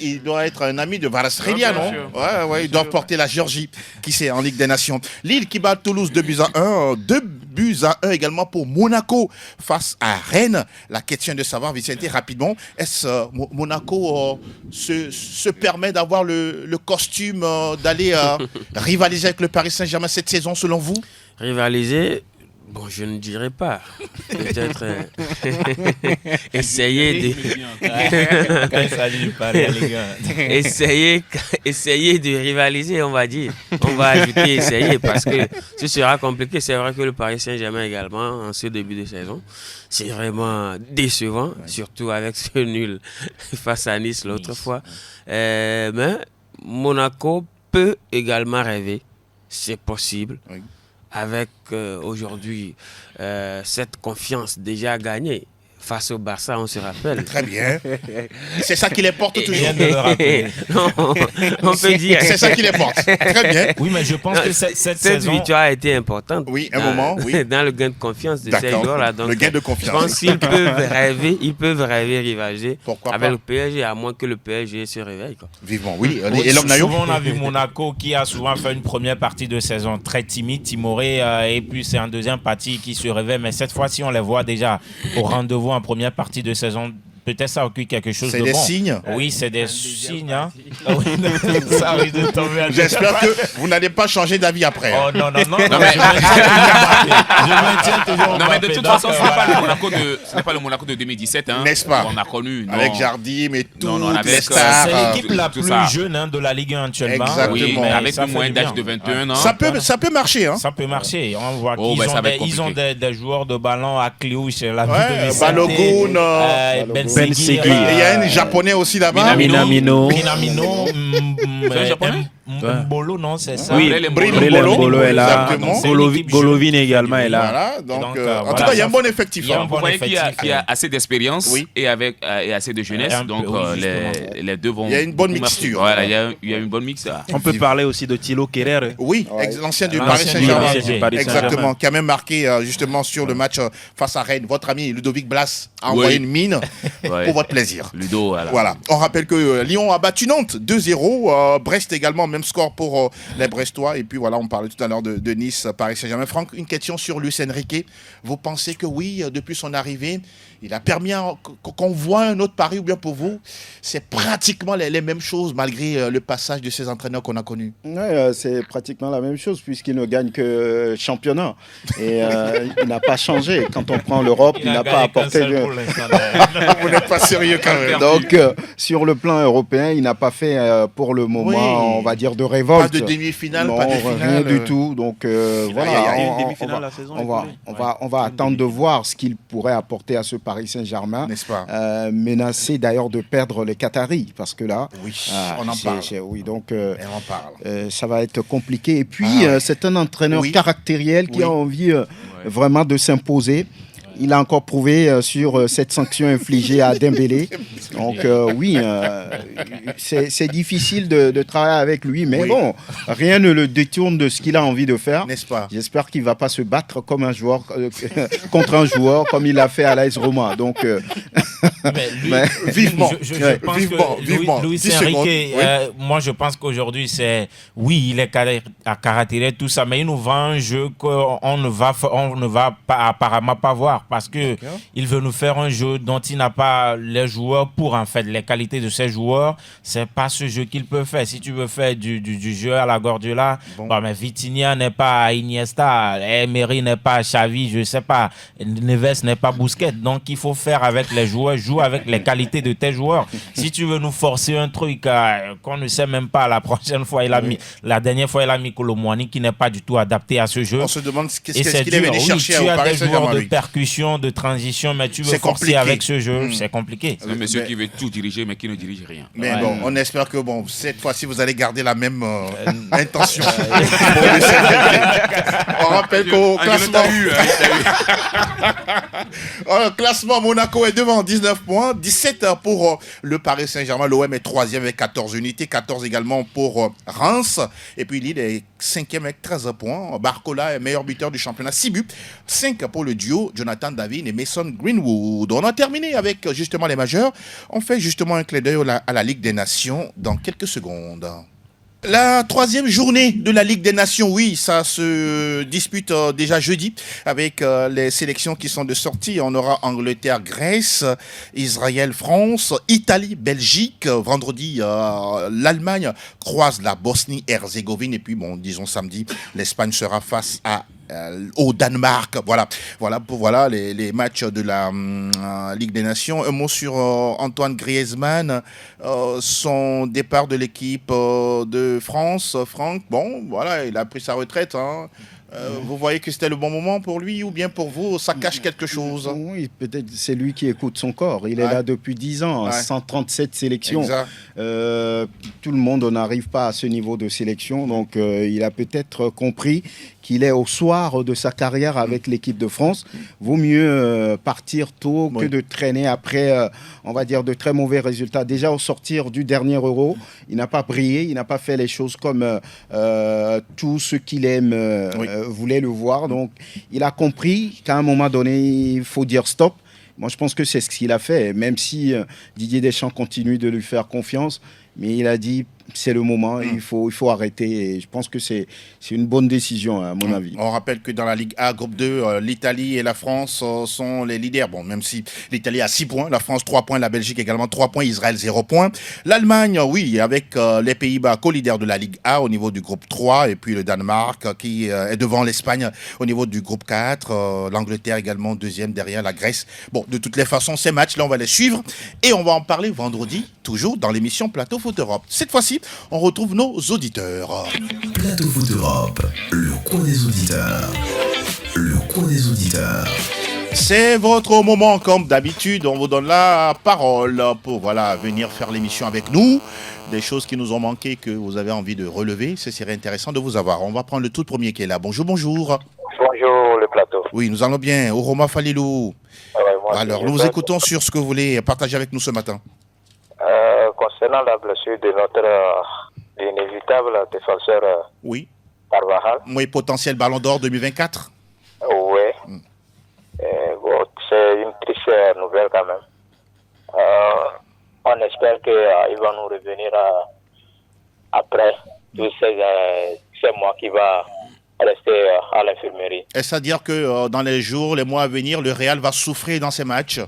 Il doit être un ami de Varasrelia, non? Il doit porter la Géorgie, qui c'est en Ligue des Nations. Lille qui bat Toulouse 2-1, 2-1 également pour Monaco face à Rennes. La question de savoir, Vicente, rapidement, est-ce Monaco se permet d'avoir le costume d'aller rivaliser avec le Paris Saint-Germain cette saison, selon vous?
Rivaliser, bon, je ne dirais pas. Peut-être essayer de rivaliser, on va dire. On va ajouter essayer parce que ce sera compliqué. C'est vrai que le Paris Saint-Germain également, en ce début de saison, c'est vraiment décevant, surtout avec ce nul face à Nice l'autre fois. Mais Monaco peut également rêver, c'est possible, avec aujourd'hui cette confiance déjà gagnée face au Barça, on se rappelle.
Très bien. C'est ça qui les porte toujours.
Non, on peut dire.
C'est ça qui les porte. Très bien.
Oui, mais je pense que cette
victoire a été importante.
Oui, dans
le gain de confiance de ces joueurs-là.
Le gain de confiance.
Je pense qu'ils peuvent rêver rivaliser avec le PSG, à moins que le PSG se réveille.
Vivement, oui. Et l'homme Nayo.
Souvent, on a vu Monaco qui a souvent fait une première partie de saison très timide, timoré, et puis c'est en deuxième partie qui se réveille. Mais cette fois-ci, on les voit déjà au rendez-vous en première partie de saison. Peut-être ça occupe quelque chose de bon.
C'est des signes.
Oui, c'est des signes. Ça arrive de tomber à
J'espère que vous n'allez pas changer d'avis après.
Oh non.
Je
maintiens toujours.
Non, mais de toute façon, ce n'est pas le Monaco de 2017.
N'est-ce pas?
On a connu.
Avec Jardim et tout.
C'est l'équipe la plus jeune de la Ligue 1 actuellement.
Exactement.
Oui, mais avec une moyenne d'âge de 21 ans.
Ça peut marcher.
Ça peut marcher. On voit qu'ils ont des joueurs de ballon à Cliouche.
Balogun.
Ben
Et il y a un japonais aussi là-bas.
Minamino.
C'est un japonais?
Mbolo, non, c'est ça.
Oui, Mbolo est là. Golovin également est là.
Voilà, donc, en tout cas, il y a un bon effectif.
Vous voyez qu'il y a assez d'expérience et assez de jeunesse. Donc, les deux vont.
Il y a une bonne mixture.
Voilà, il y a une bonne mixture.
On peut parler aussi de Thilo Kerrer.
Oui, l'ancien du Paris Saint-Germain. Exactement, qui a même marqué justement sur le match face à Rennes. Votre ami Ludovic Blas a envoyé une mine pour votre plaisir.
Ludo,
voilà. On rappelle que Lyon a battu Nantes 2-0. Brest également, même score pour les Brestois. Et puis voilà, on parlait tout à l'heure de Nice, Paris Saint-Germain. Franck, une question sur Luis Enrique. Vous pensez que oui, depuis son arrivée, il a permis qu'on voit un autre Paris, ou bien pour vous, c'est pratiquement les mêmes choses malgré le passage de ces entraîneurs qu'on a connus?
Oui, c'est pratiquement la même chose puisqu'il ne gagne que championnat. Et il n'a pas changé. Quand on prend l'Europe, il n'a pas apporté...
Vous n'êtes pas sérieux quand même.
Donc, sur le plan européen, il n'a pas fait pour le moment, on va dire, de révolte.
Pas de demi-finale,
non,
pas de finale.
Rien du tout. Donc, voilà.
Il y a une demi-finale la saison.
On va attendre de voir ce qu'il pourrait apporter à ce Paris Saint-Germain,
n'est-ce pas?
Menacé d'ailleurs de perdre les Qataris, parce que là,
on en parle.
Donc,
on en parle.
Ça va être compliqué. Et puis, c'est un entraîneur caractériel qui a envie vraiment de s'imposer. Il a encore prouvé sur cette sanction infligée à Dembélé. Donc c'est difficile de travailler avec lui. Mais bon, rien ne le détourne de ce qu'il a envie de faire.
N'est-ce pas?
J'espère qu'il ne va pas se battre comme un joueur contre un joueur comme il l'a fait à l'AS Roma. Donc
Vivement.
Je pense que Luis Enrique, moi je pense qu'aujourd'hui il est à caractérer tout ça, mais il nous vend un jeu qu'on ne va pas, apparemment pas voir, parce que il veut nous faire un jeu dont il n'a pas les joueurs pour, en fait, les qualités de ces joueurs, c'est pas ce jeu qu'il peut faire. Si tu veux faire du jeu à la Guardiola, mais Vitinha n'est pas Iniesta, Emery n'est pas Xavi, je sais pas, Neves n'est pas Busquets, donc il faut faire avec les joueurs, jouer avec les qualités de tes joueurs. Si tu veux nous forcer un truc qu'on ne sait même pas, la dernière fois il a mis Kolo Muani qui n'est pas du tout adapté à ce jeu.
On se demande qu'est-ce qu'il est venu chercher au Paris Saint-Germain.
Tu as des joueurs de percussion, de transition, mais tu veux forcer avec ce jeu, c'est compliqué.
C'est un monsieur qui veut tout diriger, mais qui ne dirige rien.
Mais on espère que cette fois-ci vous allez garder la même intention. On rappelle qu'au classement, Monaco est devant 19 points, 17 pour le Paris Saint-Germain. L'OM est 3e avec 14 unités, 14 également pour Reims. Et puis Lille est 5e avec 13 points. Barcola est meilleur buteur du championnat, 6 buts, 5 pour le duo Jonathan David et Mason Greenwood. On a terminé avec justement les majeurs. On fait justement un clin d'œil à la Ligue des Nations dans quelques secondes. La 3e journée de la Ligue des Nations, oui, ça se dispute déjà jeudi avec les sélections qui sont de sortie. On aura Angleterre, Grèce, Israël, France, Italie, Belgique. Vendredi, l'Allemagne croise la Bosnie-Herzégovine. Et puis, disons samedi, l'Espagne sera face au Danemark. Voilà les matchs de la Ligue des Nations. Un mot sur Antoine Griezmann, son départ de l'équipe de France. Franck, il a pris sa retraite. Vous voyez que c'était le bon moment pour lui ou bien pour vous, ça cache quelque chose?
Oui, peut-être c'est lui qui écoute son corps. Il est là depuis 10 ans, 137 sélections. Tout le monde n'arrive pas à ce niveau de sélection, donc il a peut-être compris qu'il est au soir de sa carrière avec l'équipe de France. Vaut mieux partir tôt que de traîner après, on va dire, de très mauvais résultats. Déjà au sortir du dernier Euro, il n'a pas brillé, il n'a pas fait les choses comme tout ce qu'il aime voulait le voir. Donc il a compris qu'à un moment donné, il faut dire stop. Moi, je pense que c'est ce qu'il a fait, même si Didier Deschamps continue de lui faire confiance. Mais il a dit, c'est le moment, il faut arrêter. Et je pense que c'est une bonne décision, à mon avis.
On rappelle que dans la Ligue A, groupe 2, l'Italie et la France sont les leaders. Même si l'Italie a 6 points, la France 3 points, la Belgique également 3 points, Israël 0 points. L'Allemagne, oui, avec les Pays-Bas co-leaders de la Ligue A au niveau du groupe 3. Et puis le Danemark qui est devant l'Espagne au niveau du groupe 4. L'Angleterre également deuxième derrière la Grèce. De toutes les façons, ces matchs-là, on va les suivre. Et on va en parler vendredi, toujours dans l'émission Plateau Foot Europe. Cette fois-ci, on retrouve nos auditeurs.
Plateau Foot Europe, le coin des auditeurs. Le coin des auditeurs.
C'est votre moment, comme d'habitude. On vous donne la parole pour venir faire l'émission avec nous. Des choses qui nous ont manqué, que vous avez envie de relever. Ce serait intéressant de vous avoir. On va prendre le tout premier qui est là. Bonjour.
Bonjour le plateau.
Oui, nous allons bien. Oroma Falilou. Alors, nous vous écoutons sur ce que vous voulez partager avec nous ce matin.
Concernant la blessure de notre inévitable défenseur Carvajal.
Oui, potentiel Ballon d'Or 2024.
Oui. C'est une triste nouvelle quand même. On espère qu'il va nous revenir après tous ces mois qu'il va rester à l'infirmerie.
Est-ce à dire que dans les jours, les mois à venir, le Real va souffrir dans ces matchs?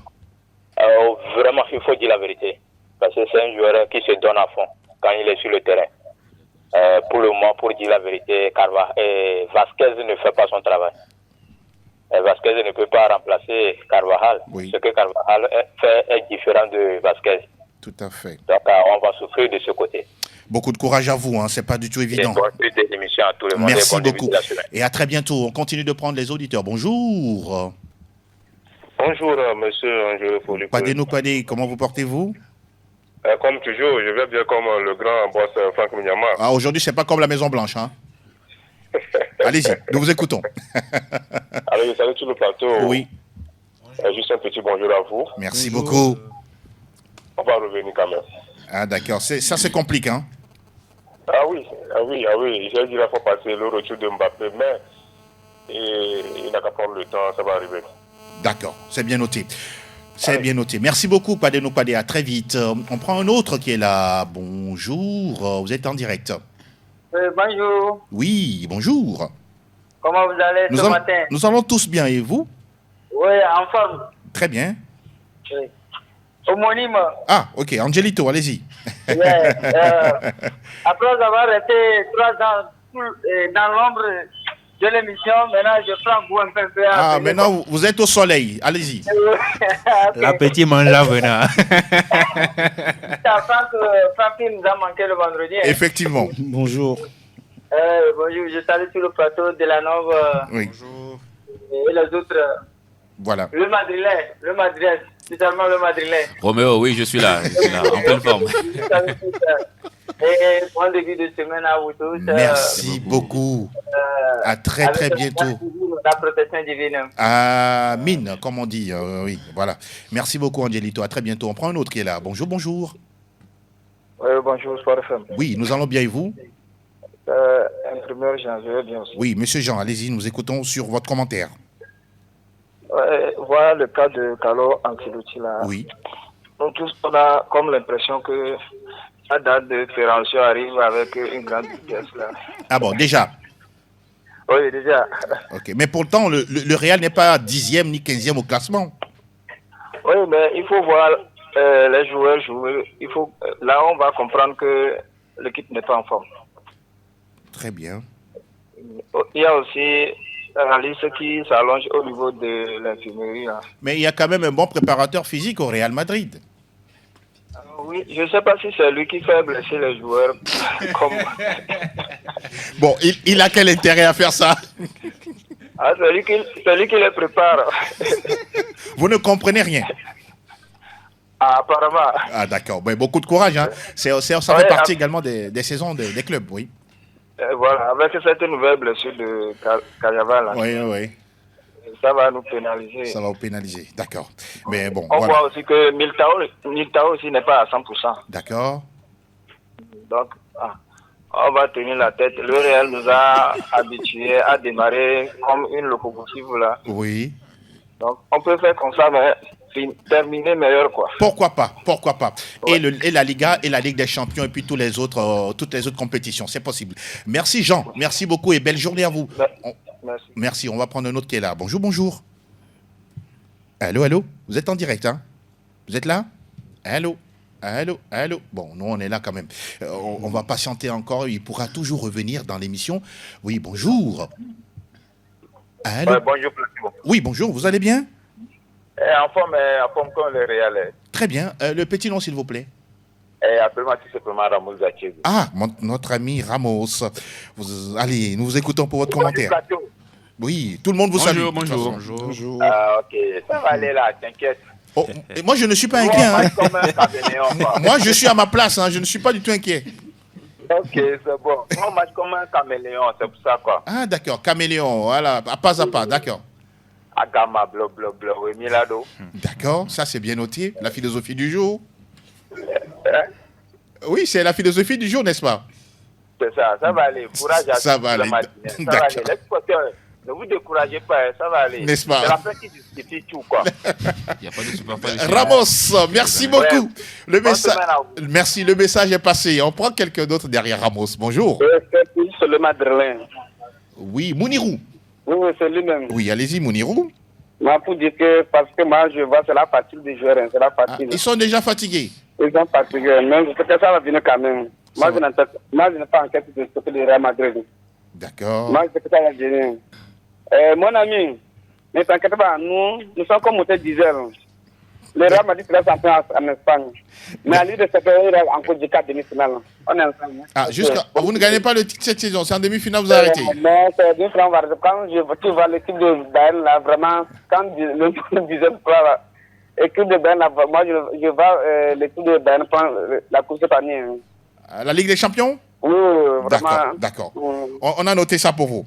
Vraiment, il faut dire la vérité. Parce que c'est un joueur qui se donne à fond quand il est sur le terrain. Pour le moment, pour dire la vérité, Vasquez ne fait pas son travail. Vasquez ne peut pas remplacer Carvajal.
Oui.
Ce que Carvajal fait est différent de Vasquez.
Tout à fait.
Donc, on va souffrir de ce côté.
Beaucoup de courage à vous, c'est pas du tout évident.
À tout le monde.
Merci beaucoup. Et à très bientôt. On continue de prendre les auditeurs. Bonjour.
Bonjour, monsieur Angelo Folie.
Padé, comment vous portez-vous?
Comme toujours, je vais bien comme le grand boss Franck Mignama.
Aujourd'hui, c'est pas comme la Maison Blanche, Allez-y, nous vous écoutons.
Allez, salut sur le plateau.
Oui.
Juste un petit bonjour à vous.
Merci beaucoup.
On va revenir quand même.
D'accord. Ça, c'est compliqué,
Ah oui. J'ai dit qu'il faut passer le retour de Mbappé, mais il n'a qu'à prendre le temps, ça va arriver.
D'accord, c'est bien noté. C'est bien noté. Merci beaucoup, Padeno Padé. À très vite. On prend un autre qui est là. Bonjour. Vous êtes en direct.
Bonjour.
Oui, bonjour.
Comment vous allez ce matin?
Nous allons tous bien. Et vous?
Oui, en forme.
Très bien.
Oui. Homonyme.
Ah, ok. Angelito, allez-y.
Yeah, après avoir été 3 ans dans l'ombre de l'émission, maintenant je prends goût un peu.
Ah, maintenant vous êtes au soleil. Allez-y.
Okay. L'appétit mange là, venant.
Franck nous a manqué le vendredi. Hein.
Effectivement.
Bonjour.
Bonjour, je salue sur le plateau de la Nove.
Oui.
Bonjour. Et les autres.
Voilà.
Le Madrilène, spécialement le Madrilène.
Roméo, oui, je suis là, en pleine forme.
Et bon début de semaine à vous tous.
Merci beaucoup. À très bientôt.
La protection divine.
Amin, comme on dit. Oui, voilà. Merci beaucoup, Angelito. À très bientôt. On prend un autre qui est là. Bonjour, bonjour.
Oui, bonjour, Soir FM.
Oui, nous allons bien et vous?
Imprimeur Jean, je vais bien aussi.
Oui, monsieur Jean, allez-y, nous écoutons sur votre commentaire.
Voilà le cas de Carlo Ancelotti là.
Oui.
Nous tous, on a comme l'impression que la date de Ferrancio arrive avec une grande vitesse là.
Ah bon, déjà?
Oui, déjà.
Ok, mais pourtant, le Real n'est pas 10e ni 15e au classement.
Oui, mais il faut voir les joueurs jouer. Là, on va comprendre que l'équipe n'est pas en forme.
Très bien.
Il y a aussi la liste qui s'allonge au niveau de l'infirmerie. Là.
Mais il y a quand même un bon préparateur physique au Real Madrid.
Oui, je ne sais pas si c'est lui qui fait blesser les joueurs.
Bon, il a quel intérêt à faire ça?
Ah, c'est lui qui les prépare.
Vous ne comprenez rien?
Ah, apparemment.
Ah, d'accord. Ben, beaucoup de courage. Hein. Ça fait partie également des saisons des clubs, oui.
Voilà, avec cette nouvelle blessure de Carnaval.
Oui.
Ça va nous pénaliser.
Ça va vous pénaliser, d'accord. Mais bon,
on voit aussi que Militao aussi n'est pas à 100%.
D'accord.
Donc, on va tenir la tête. Le Real nous a habitués à démarrer comme une locomotive là.
Oui.
Donc, on peut faire comme ça, mais terminer meilleur quoi.
Pourquoi pas?
Ouais.
Et la Liga et la Ligue des Champions et puis toutes les autres compétitions, c'est possible. Merci Jean, merci beaucoup et belle journée à vous. Merci, on va prendre un autre qui est là. Bonjour. Allô, vous êtes en direct, hein? Vous êtes là? Allô. Bon, nous on est là quand même. On va patienter encore, il pourra toujours revenir dans l'émission. Oui, bonjour. Allô.
Bonjour.
Oui, bonjour, vous allez bien?
En forme comme le Real.
Très bien. Le petit nom, s'il vous plaît.
Appelle-moi tout simplement Ramos Zachez.
Ah, notre ami Ramos. Allez, nous vous écoutons pour votre commentaire. Oui, tout le monde vous salue.
Bonjour. Ah, ok, ça va aller là, t'inquiète.
Oh, moi, je ne suis pas inquiet. Hein. Moi, je suis à ma place. Hein. Je ne suis pas du tout inquiet.
Ok, c'est bon. Moi, match comme un caméléon, c'est pour ça, quoi.
Ah, d'accord, caméléon. Voilà, à pas, d'accord.
Agama, blo, oui, Milado.
D'accord, ça c'est bien noté. La philosophie du jour. Oui, c'est la philosophie du jour, n'est-ce pas?
C'est ça, ça va aller. Courage à
ça va aller.
Ça va aller. Ne vous découragez pas, ça va aller.
N'est-ce pas?
C'est la fin qui justifie tout, quoi.
Il n'y a pas de super
Ramos, merci beaucoup. Merci, le message est passé. On prend quelqu'un d'autre derrière Ramos. Bonjour.
C'est le Madrilène.
Oui, Mounirou.
Oui, c'est lui-même.
Oui, allez-y, Mounirou.
Moi, pour dire que, parce que moi, je vois, c'est la fatigue des joueurs. C'est la fatigue.
Ils sont déjà fatigués.
Ils sont fatigués, mais je sais que ça va venir quand même. Moi, je n'ai pas enquête de ce que le Real Madrid.
D'accord.
Moi, je sais que ça va venir. Mon ami, ne t'inquiète pas, nous sommes comme montés diesel. Le Real Madrid reste champion en Espagne. Mais à l'île de cette il reste encore du 4 demi-finale. On est ensemble.
Ah, vous ne gagnez pas le titre cette saison, c'est en demi-finale, vous arrêtez.
Non, c'est demi-finale. Quand tu vois l'équipe de Bayern, là, vraiment, quand le deuxième plan, là, l'équipe de Bayern, là, moi, je vois l'équipe de Bayern prendre la course cette année.
La Ligue des Champions?
Oui, vraiment.
D'accord. On a noté ça pour vous.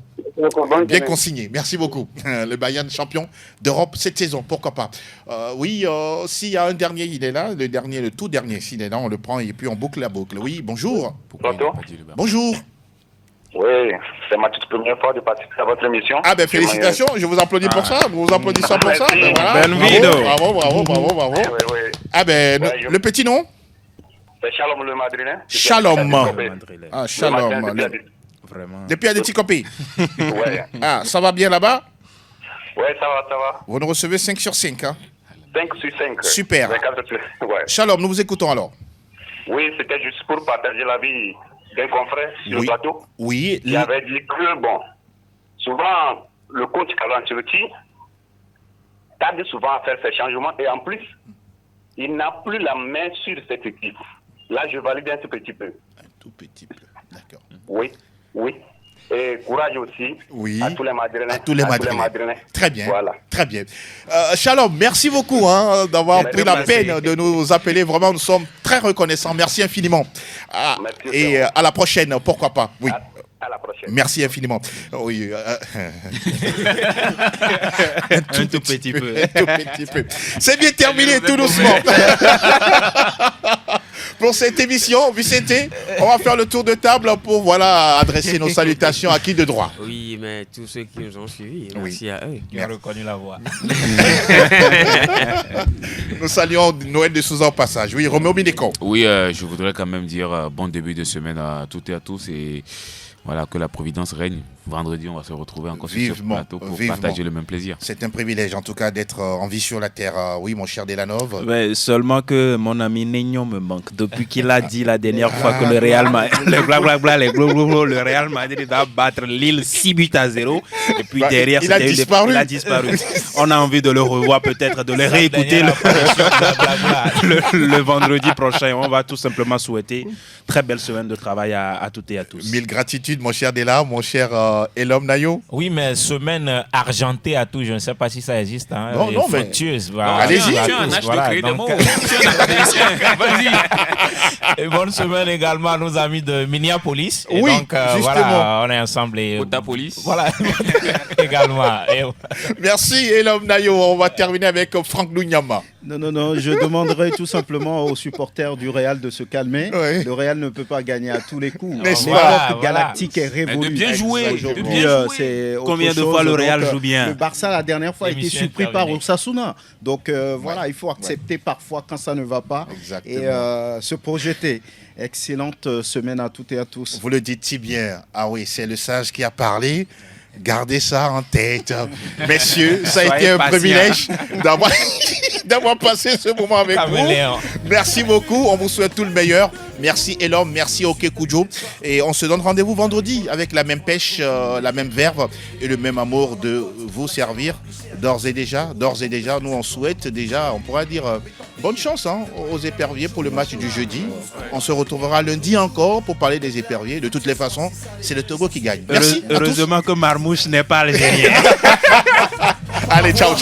Bien consigné. Merci beaucoup. Le Bayern champion d'Europe cette saison, pourquoi pas. Oui, s'il y a un dernier, il est là. Le tout dernier, s'il est là, on le prend et puis on boucle la boucle. Oui, bonjour.
Bonjour.
Bonjour.
Oui, c'est ma toute première fois de participer à votre émission.
Ah ben félicitations, je vous applaudis pour ça, nous vous applaudissons pour ça. Ben,
voilà.
Bravo. Oui. Ah ben, le petit nom?
C'est Shalom le Madrilène.
Shalom. Ah, Shalom.
Vraiment.
Depuis Adéticopé.
Ouais.
Ah, ça va bien là-bas?
Ouais, ça va.
Vous nous recevez 5 sur 5, hein?
5 sur 5.
Super.
Ouais.
Shalom, nous vous écoutons alors.
Oui, c'était juste pour partager la vie d'un confrère sur le plateau.
Oui.
Il avait dit que, bon, souvent, le coach Carlo Ancelotti tarde souvent à faire ses changements et en plus, il n'a plus la main sur cette équipe. Là, je valide un tout petit peu.
Un tout petit peu, d'accord.
Oui. Et courage aussi à tous les Madrilènes.
À tous les Madrilènes. Très bien.
Voilà.
Très bien. Shalom, merci beaucoup d'avoir pris la peine de nous appeler. Vraiment, nous sommes très reconnaissants. Merci infiniment. Et à la prochaine, pourquoi pas. Oui.
À la prochaine.
Merci infiniment. Oui.
Un tout petit peu.
C'est bien terminé, tout doucement. Pour cette émission, Vicente, on va faire le tour de table pour adresser nos salutations à qui de droit.
Oui, mais tous ceux qui nous ont suivis, merci à eux.
Qui ont reconnu la voix.
Nous saluons Noël de Souza au passage. Oui, Roméo Mineko.
Oui, je voudrais quand même dire bon début de semaine à toutes et à tous et voilà, que la Providence règne. Vendredi, on va se retrouver encore sur ce plateau pour partager le même plaisir.
C'est un privilège, en tout cas, d'être en vie sur la terre. Oui, mon cher Delanov.
Mais seulement que mon ami Nignon me manque. Depuis qu'il a dit la dernière fois que le Real Madrid, le Real Madrid va battre Lille 6-0. Et puis derrière,
il a disparu.
On a envie de le revoir, peut-être, de le réécouter le vendredi prochain. On va tout simplement souhaiter très belle semaine de travail à toutes et à tous.
Mille gratitudes, mon cher Dela, mon cher Elom Nayo.
Oui, mais semaine argentée à tout, je ne sais pas si ça existe. Hein,
non, mais...
Voilà,
allez-y.
Et bonne semaine également à nos amis de Minneapolis. Et
oui,
donc, voilà, on est ensemble.
Otapolis.
Voilà, également.
Merci Elom Nayo. On va terminer avec Franck Nounyama.
Non, je demanderai tout simplement aux supporters du Real de se calmer.
Oui.
Le Real ne peut pas gagner à tous les coups.
L'époque
galactique est révolue.
De bien jouer.
Combien de fois le Real joue bien?
Le Barça, la dernière fois, a été surpris par Osasuna. Donc voilà, il faut accepter parfois quand ça ne va pas.
Exactement.
Et se projeter. Excellente semaine à toutes et à tous.
Vous le dites si bien. Ah oui, c'est le sage qui a parlé. Gardez ça en tête. Messieurs, ça a été un privilège d'avoir passé ce moment avec vous. Merci beaucoup. On vous souhaite tout le meilleur. Merci Elom, merci Oke Koujo. Et on se donne rendez-vous vendredi avec la même pêche, la même verve et le même amour de vous servir. D'ores et déjà, nous on souhaite déjà, on pourra dire bonne chance aux éperviers pour le match du jeudi. On se retrouvera lundi encore pour parler des éperviers. De toutes les façons, c'est le Togo qui gagne. Merci.
Heureusement que Marmouche n'est pas algérien.
Allez, ciao.